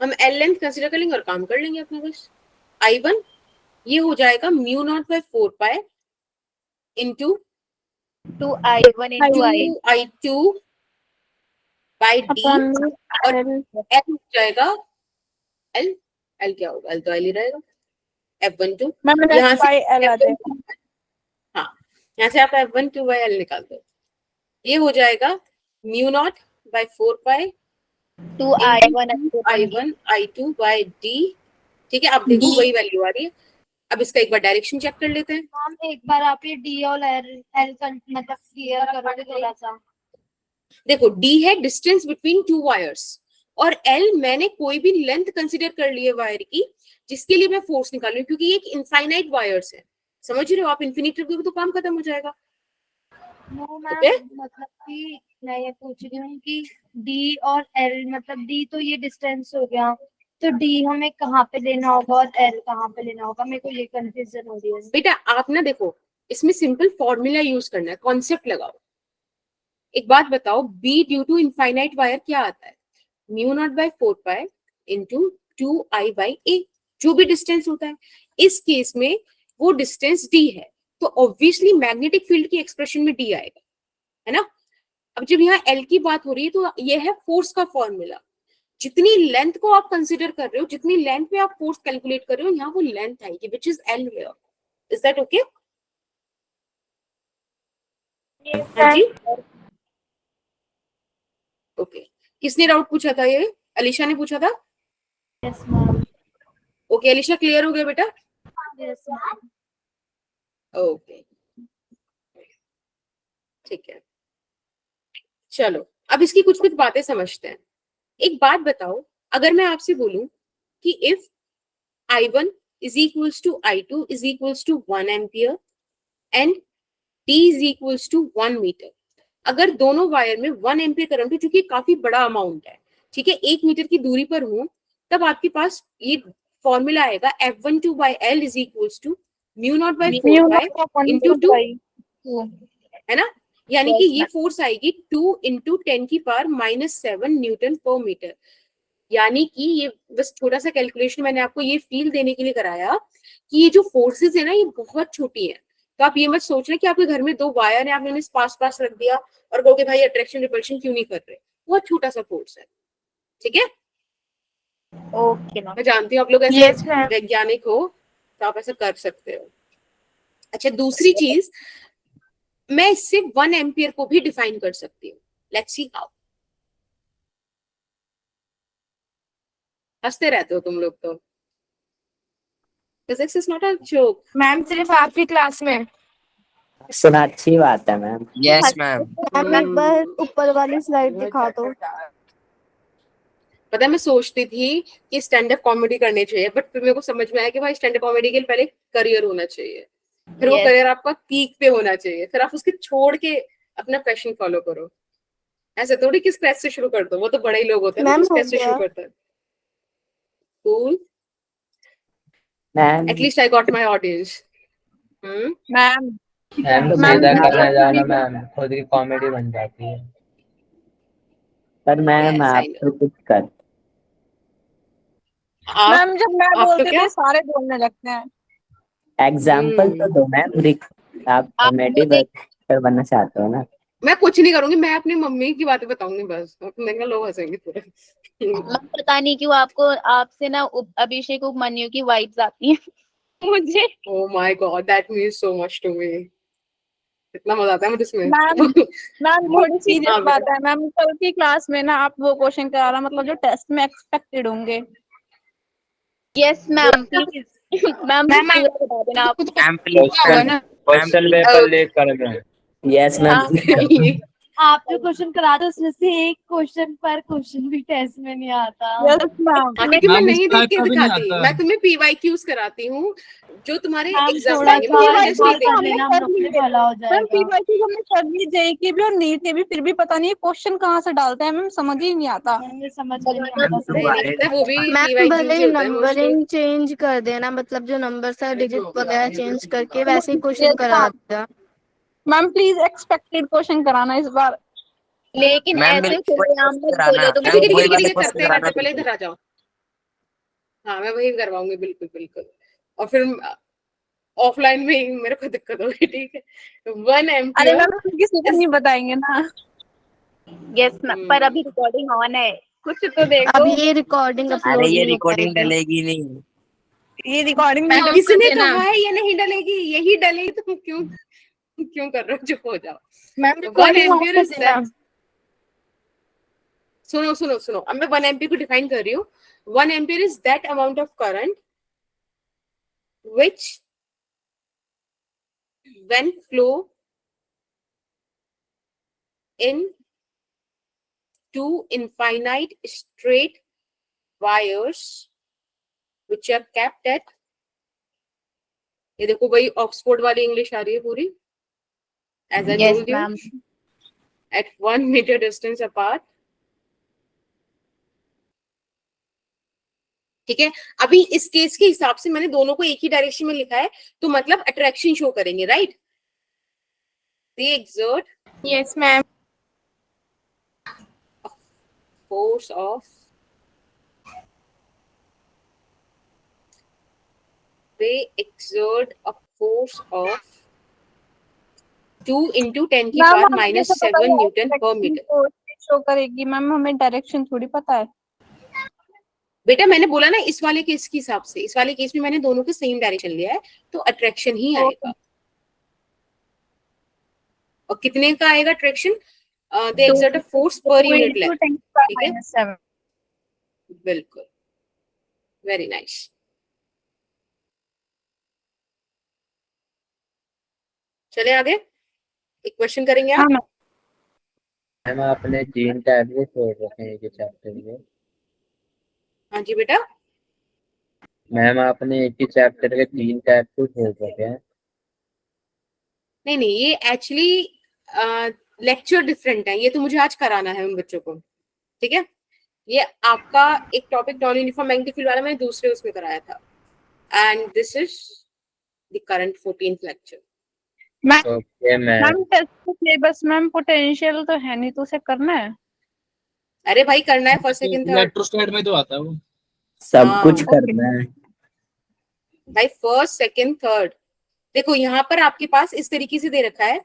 हम L लेंथ कंसिडर कर लेंगे और काम कर लेंगे अपना बस। I1 ये हो जाएगा mu naught by 4 pi into 2I1 into I 2I2 by D, Upon और L. L हो जाएगा L क्या होगा? L तो L ही रहेगा। F12 मैम यहाँ से L आ जाएगा। हाँ, यहाँ से आप F12 बाय L निकाल दो, ये हो जाएगा mu naught by 4 pi 2I1 I1 I2 by D, ठीक है। अब देखो वही वैल्यू आ रही है। अब इसका एक बार डायरेक्शन चेक कर लेते हैं। मैम एक बार आप ये डी और एल मतलब क्लियर करोगे थोड़ा सा? देखो D है डिस्टेंस बिटवीन 2 वायर्स, और L मैंने कोई भी लेंथ कंसीडर कर ली है वायर की जिसके लिए मैं फोर्स निकाल रही हूँ, क्योंकि ये एक इनफाइनाइट वायर्स है, समझ रहे हो आप। इन्फिनिट रखोगे तो काम खत्म हो जाएगा। No ma'am, Okay. मतलब कि मैं ये पूछ रही हूँ कि डी और एल, मतलब डी तो ये डिस्टेंस हो गया, तो डी हमें कहाँ पे लेना होगा और एल कहाँ पे लेना होगा? मेरे को ये कंफ्यूजन हो रही है। बेटा आप ना देखो, इसमें सिंपल फॉर्मूला यूज करना है, कॉन्सेप्ट लगाओ। एक बात बताओ, B due to infinite wire क्या आता है? Mu naught by 4 pi into 2I by a, जो भी डिस्टेंस होता है। इस केस में वो डिस्टेंस डी है, तो ऑब्वियसली मैग्नेटिक फील्ड की एक्सप्रेशन में डी आएगा, है ना। अब जब यहाँ एल की बात हो रही है तो ये है फोर्स का फॉर्मूला। जितनी लेंथ को आप कंसीडर कर रहे हो, जितनी लेंथ पे आप फोर्स कैलकुलेट कर रहे हो, यहाँ वो लेंथ आएगी which is L here. Is that okay? हाँ जी, ओके। किसने डाउट पूछा था? ये अलीशा ने पूछा था। Yes ma'am. Okay Alisha, clear हो गया बेटा? Yes ma'am. ओके ठीक है, चलो अब इसकी कुछ कुछ बातें समझते हैं। एक बात बताओ, अगर मैं आपसे बोलूं कि if I1 is equals to I2 is equals to 1 ampere and D is equals to 1 meter, अगर दोनों वायर में 1 एम्पियर करंट हो, चूंकि काफी बड़ा अमाउंट है, ठीक है, 1 मीटर की दूरी पर हूं, तब आपके पास ये फॉर्मूला आएगा F12 by L is equals to mu naught by 4 pi into 2, है ना। यानी कि ये फोर्स आएगी 2 into 10 की पावर -7 न्यूटन पर मीटर। यानी कि ये बस छोटा सा कैलकुलेशन मैंने आपको ये फील देने के लिए कराया कि ये जो फोर्सेस है ना ये बहुत छोटी है। तो आप ये मत सोचना कि आपके घर में दो वायर है, आपने उन्हें पास पास रख दिया और कहोगे भाई अट्रैक्शन रिपल्शन क्यों नहीं कर रहे, बहुत छोटा सा फोर्स है। ठीक है, ओके मैम। मैं जानती हूँ आप लोग ऐसे Yes, ma'am. वैज्ञानिक हो तो आप ऐसा कर सकते हो। अच्छा, दूसरी चीज, मैं इससे 1 एम्पियर को भी डिफाइन कर सकती हूँ। Let's see how. हंसते रहते हो तुम लोग तो। Physics is not a joke. Ma'am सिर्फ आपकी क्लास में। सुना, अच्छी बात है मैम। Yes ma'am. मैम एक बार ऊपर वाली स्लाइड दिखा दो। पता है मैं सोचती थी कि स्टैंड अप कॉमेडी करनी चाहिए, बट फिर मेरे को समझ में आया कि भाई स्टैंड अप कॉमेडी के लिए पहले करियर होना चाहिए, फिर वो Yes. करियर आपका पीक पे होना चाहिए, फिर आप उसके छोड़ के अपना पैशन फॉलो करो। ऐसे थोड़ी कि स्क्रैच से शुरू कर दो, वो तो बड़े ही लोग होते हैं ना मैम, जो हो स्क्रैच से शुरू गया। करते हैं। Cool, ma'am at least I got my audience. Ma'am ma'am तो मैम, सीधा मैं करने जाना आपको मैम, खुद की कॉमेडी बन जाती है। पर मैम यस आई आप नो। तो कुछ कर। आप मैम जब मैं आप तो बोलती क्या हूँ तो सारे बोलने लगते हैं। एग्जाम्पल तो दो मैम। आप आप कॉमेडी खुद एक बनना चाहते हो ना? मैं कुछ नहीं करूंगी, मैं अपनी मम्मी की बातें बताऊंगी बस, मेरे लोग हंसेंगे पूरे। मैम पता नहीं क्यों आपको आपसे ना अभिषेक उपमन्यु की वाइब्स आती हैं मुझे। Oh my God, that means so much to me. इतना मजा आता है मुझे इसमें। मैम मैम थोड़ी सीरियस हाँ बात बेटा, है मैम, कल की क्लास में ना आप वो क्वेश्चन करा रहा मतलब जो टेस्ट में एक्सपेक्टेड होंगे। Yes ma'am please. Ma'am ma'am पूरा बता देना आप। मैम प्लीज होगा ना। क्वेश्चन पेपर लीक कर दें। Yes ma'am. हाँ। आप जो क्वेश्चन कराते हो उसमें से एक क्वेश्चन पर क्वेश्चन भी टेस्ट में नहीं आता। Yes ma'am. हाँ, क्योंकि मैं मैम इस नहीं देख टाइप के का भी नहीं दिखाती, आता। मैं तुम्हें पीवाईक्यूज कराती हूँ जो तुम्हारे मैम एग्जाम में थोड़ा आएंगे, सा मैं और टेस्ट नहीं इग्नोर देती। कर लेना, हम लोग के लिए भला हो मैम जाएगा। पीवाईक्यू हमने कर ली जेईई भी और नीट के भी, फिर भी पता नहीं क्वेश्चन कहाँ से डालते हैं मैम, समझ ही नहीं आता। हमें समझ में नहीं आता सही। नहीं नहीं, पता है वो भी मैम पीवाईक्यूज भले ही ही होता है मोस्टली। नंबरिंग चेंज कर देना, मतलब जो नंबर था डिजिट वगैरह चेंज करके वैसे ही क्वेश्चन Yes, करा मैम। देना। मैम प्लीज एक्सपेक्टेड क्वेश्चन कराना इस बार। लेकिन मैम ऐसे मेरे को खुलेआम मत कराना, बोलो तो अच्छा मैम ठीक है ठीक वही है ठीक वाले है, क्वेश्चन करते कराना करते पहले बिल्कुल। इधर आ जाओ। हाँ मैं वही करवाऊंगी, बिल्कुल बिल्कुल। और फिर ऑफलाइन में ही मेरे को दिक्कत होगी, ठीक है। 1 अरे एम्पियर मैम किसी को नहीं बताएंगे ना। यस मैम, पर अभी रिकॉर्डिंग ऑन है, कुछ तो देखो। अब ये रिकॉर्डिंग अरे अपलोड ये नहीं हो रिकॉर्डिंग पाएगी। डलेगी नहीं। ये रिकॉर्डिंग मैम किसने देना। कहा है ये नहीं डलेगी, यही डलेगी, तुम क्यों क्यों कर रहे हो, चुप हो जाओ। मैम 1 रिकॉर्डिंग ऑफ एम्पियर कर इज देना। दैट, सुनो सुनो सुनो, अब मैं 1 एम्पियर को डिफाइन कर रही हूँ। 1 ampere is that amount of current which when flow in two infinite straight wires which are kept at, ये देखो भाई ऑक्सफोर्ड वाली इंग्लिश आ रही है पूरी, as I yes told you, ma'am. at 1 meter distance apart। ठीक है, अभी इस केस के हिसाब से मैंने दोनों को एक ही डायरेक्शन में लिखा है, तो मतलब अट्रैक्शन शो करेंगे, right? they exert yes ma'am. force of, they exert a force of 2 into 10 की मैम पावर हमें माइनस तो पता 7 है न्यूटन पर मीटर। शो करेगी मैम, हमें डायरेक्शन थोड़ी पता है। बेटा मैंने बोला ना, इस वाले केस के हिसाब से, इस वाले केस में मैंने दोनों के सेम डायरेक्शन लिया है, तो अट्रैक्शन ही आएगा। और कितने का आएगा attraction? They exert a force per unit length. ठीक है, -7। बिल्कुल, वेरी नाइस। चले आगे, एक क्वेश्चन करेंगे आप। मैम आपने 3 टैब भी छोड़ रखे हैं ये चैप्टर में। हाँ जी बेटा, मैम आपने एक ही चैप्टर के 3 टैब तो छोड़ रखे हैं। नहीं नहीं, ये एक्चुअली लेक्चर डिफरेंट है, ये तो मुझे आज कराना है उन बच्चों को। ठीक है, ये आपका एक topic non uniform magnetic field वाला मैंने दूसरे उसमें कराया था, and this is the current 14th lecture. Okay ma'am. Ma'am test syllabus ma'am potential तो है नहीं, तो उसे करना है। अरे भाई करना है फर्स्ट सेकंड थर्ड इलेक्ट्रोस्टैट में तो आता है वो। सब हाँ, कुछ करना है। भाई फर्स्ट सेकंड थर्ड। देखो यहाँ पर आपके पास इस तरीके से दे रखा है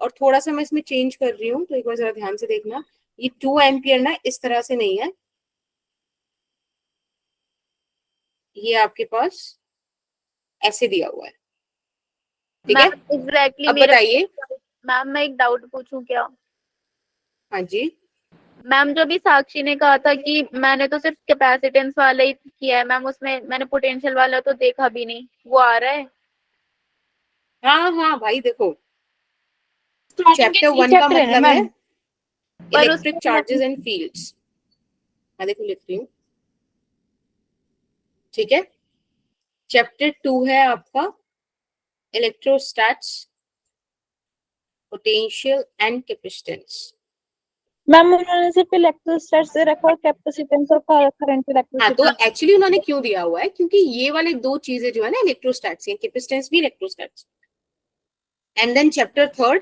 और थोड़ा सा मैं इसमें चेंज कर रही हूँ, तो एक बार जरा ध्यान से देखना। ये 2 एम्पियर ना इस तरह से नहीं है, ये आपके पास ऐसे दिया हुआ है, ठीक है। एग्जैक्टली अब बताइए। मैम मैं एक डाउट पूछूं क्या? हाँ जी, मैम जो भी साक्षी ने कहा था कि मैंने तो सिर्फ कैपेसिटेंस वाला ही किया है मैम, उसमें मैंने पोटेंशियल वाला तो देखा भी नहीं, वो आ रहा है? हाँ हाँ भाई देखो, Starting के चैप्टर 1 तीन का chapter है ना मतलब है मैम? पर इलेक्ट्रिक उसमें चार्जेस एंड फील्ड्स। मैं देखो लिख रही हूँ, ठीक है। चैप्टर 2 है आपका इलेक्ट्रोस्टैट्स, पोटेंशियल एंड कैपेसिटेंस। मैम उन्होंने सिर्फ इलेक्ट्रोस्टैट से रखा और कैपेसिटेंस और करंट हाँ, तो इलेक्ट्रिसिटी। एक्चुअली उन्होंने क्यों दिया हुआ है, क्योंकि ये वाले दो चीजें जो है ना इलेक्ट्रोस्टैट्स, ये कैपेसिटेंस भी इलेक्ट्रोस्टैट्स। एंड देन चैप्टर 3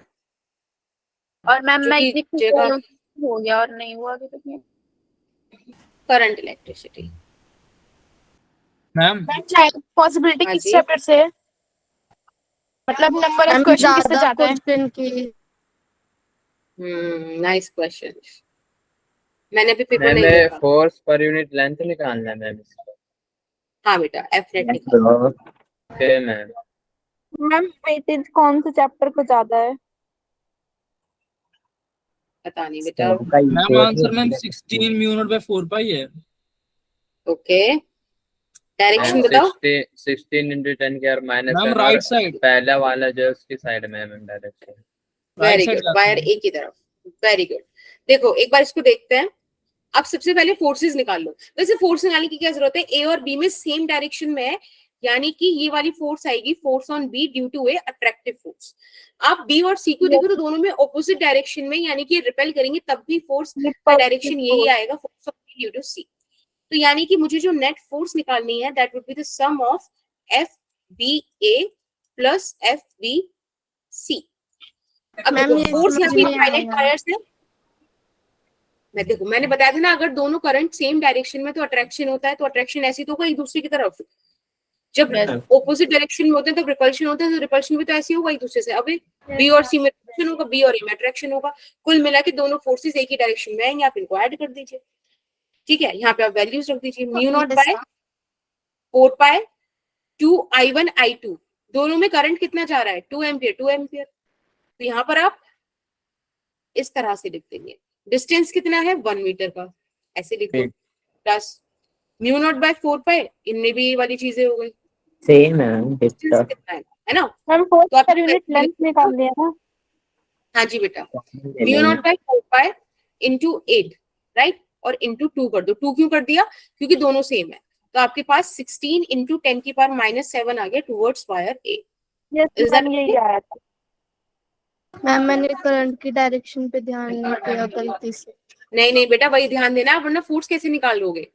और मैम जो मैं कि एग्जीक्यूट जगह हो गया और नहीं हुआ अभी तक। Current electricity. मैम पॉसिबिलिटी हाँ किस जी, चैप्टर से है? मतलब नंबर ऑफ क्वेश्चन किससे जाता है? क्वेश्चन की नाइस क्वेश्चन। मैंने भी पेपर मैम नहीं मैं देखा। फोर्स पर यूनिट लेंथ निकालना है मैम इसका। हाँ बेटा, एफ नेट निकाल। Okay ma'am. मैम वेटेज कौन से चैप्टर को ज्यादा है? पता नहीं बेटा। Ma'am answer ma'am 16 mu naught by 4 pi है। ओके, डायरेक्शन मैम बताओ। 16 into 10 के और माइनस मैम राइट साइड, पहला वाला जो है उसकी साइड में है ma'am direction. Very side good, जाती वायर है। ए की तरफ। Very good. देखो एक बार इसको देखते हैं। अब सबसे पहले फोर्सेस निकाल लो। वैसे फोर्स निकालने की क्या जरूरत है, ए और बी में सेम डायरेक्शन में है, यानी कि ये वाली फोर्स आएगी force on B due to A attractive force. आप बी और सी को देखो तो दोनों में ऑपोजिट डायरेक्शन में, यानी कि रिपेल करेंगे तब भी फोर्स का डायरेक्शन यही आएगा, force on B due to C. तो यानी कि मुझे जो नेट फोर्स निकालनी है that would be the sum of F B A plus F B C. अब मैम, देखो ये फोर्स समझ यहाँ पे नहीं फाइनाइट आया। वायर्स है। मैं देखो मैंने बताया था ना, अगर दोनों करंट सेम डायरेक्शन में तो अट्रैक्शन होता है, तो अट्रैक्शन ऐसी तो होगा एक दूसरे की तरफ। जब ऑपोजिट डायरेक्शन में होते हैं तब रिपल्शन होता है, तो रिपल्शन भी तो ऐसे होगा एक दूसरे से। अब बी और सी में रिपल्शन होगा, बी और ए में अट्रैक्शन होगा। कुल मिला के दोनों फोर्सेस एक ही डायरेक्शन में आएंगे, आप इनको ऐड कर दीजिए, ठीक है। यहाँ पे आप वैल्यूज रख दीजिए, mu naught by 4 pi 2 I1 I2। दोनों में करंट कितना जा रहा है, 2 एम्पियर 2 एम्पियर। तो यहाँ पर आप इस तरह से लिख देंगे, डिस्टेंस कितना है 1 मीटर का, ऐसे लिख दो, प्लस म्यू नॉट बाय 4 पाई, इनमें भी ये वाली चीजें हो गई। सेम है डिस्टेंस कितना है ना। मैम फोर्स तो आप पर यूनिट लेंथ निकाल लिया ना? हाँ जी बेटा, mu naught by 4 pi into 8, right, और इंटू 2 कर दो। 2 क्यों कर दिया, क्योंकि दोनों सेम है। तो आपके पास 16 इंटू 10 की पावर -7 आ गया टुवर्ड्स वायर ए। यस मैम, यही आया था। मैम मैंने करंट की डायरेक्शन पे ध्यान नहीं किया गलती से। नहीं नहीं बेटा, वही ध्यान देना, वरना फोर्स कैसे निकाल लोगे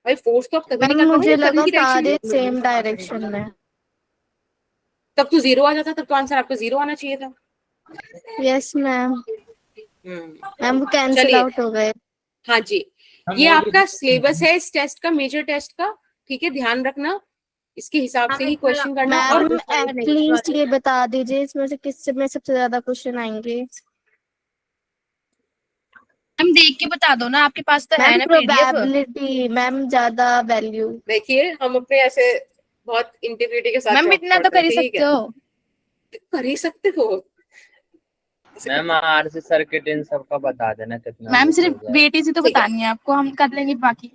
भाई। फोर्स तो आप तभी मैम निकाल पाओगे मुझे जब करंट लगा की डायरेक्शन सारे में। सेम डायरेक्शन में। तब तो 0 आ जाता, तब तो आंसर आपका 0 आना चाहिए था। Yes ma'am. मैम वो कैंसिल चलिए, आउट हो गए। हाँ जी, ये आपका सिलेबस है इस टेस्ट का, मेजर टेस्ट का, ठीक है। ध्यान रखना, इसके हिसाब से ही क्वेश्चन करना। और मैम एटलीस्ट ये बता दीजिए इसमें से किस में सबसे ज्यादा क्वेश्चन आएंगे। मैम देख के बता दो ना, आपके पास तो है मैम ना पीडीएफ। प्रोबेबिलिटी मैम ज्यादा वैल्यू। देखिए हम अपने ऐसे बहुत इंटीग्रिटी के साथ मैम job इतना तो करते कर हैं, ही ठीक सकते है? हो। कर ही सकते हो। मैम आरसी सर्किट इन सबका बता देना कितना। मैम सिर्फ बेटी से तो ठीक है। बतानी है आपको, हम कर लेंगे बाकी।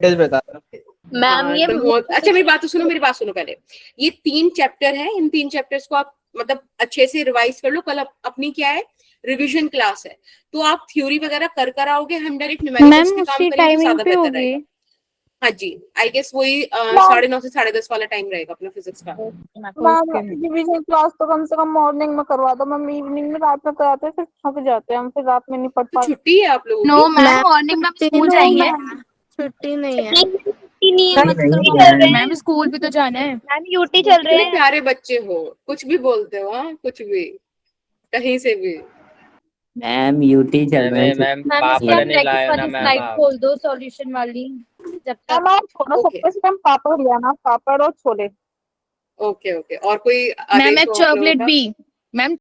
मैम ये अच्छा मेरी बात तो सुनो, मेरी बात सुनो पहले। ये 3 चैप्टर हैं, इन 3 चैप्टर्स को आप मतलब अच्छे से रिवाइज कर लो। कल अपनी क्या है, रिवीजन क्लास है, तो आप थ्योरी वगैरह कर आओगे, हम डायरेक्ट न्यूमेरिकल्स पे काम करेंगे, तो ज्यादा बेहतर रहेगा। हाँ जी, आई गेस वही 9:30 से 10:30 वाला टाइम रहेगा अपना फिजिक्स का। मैम रिवीजन क्लास तो कम से कम मॉर्निंग में करवा दो मैम, इवनिंग में रात में कराते हैं, फिर थक जाते हैं हम, फिर रात में नहीं पढ़ तो पाते। छुट्टी है आप लोगों नो की? मैम, मॉर्निंग में आप स्कूल जाएंगे। छुट्टी नहीं है। मैम स्कूल भी तो जाना है। मैम यूटी चल रहे कितने हैं। प्यारे बच्चे हो, कुछ भी बोलते हो, हाँ कुछ भी, कहीं से भी। मैम यूटी चल रहा है मैम मैम पापड़ इसकी आप नहीं नेक्स्ट लाए ना वाली मैम स्लाइड आप। खोल दो सॉल्यूशन वाली जब तक। मैम आप छोड़ो Okay. सबके से, हम पापड़ लिया ना, पापड़ और छोले। ओके ओके, और कोई मैम आदेश एक हो आप लोगों चॉकलेट का? भी। मैम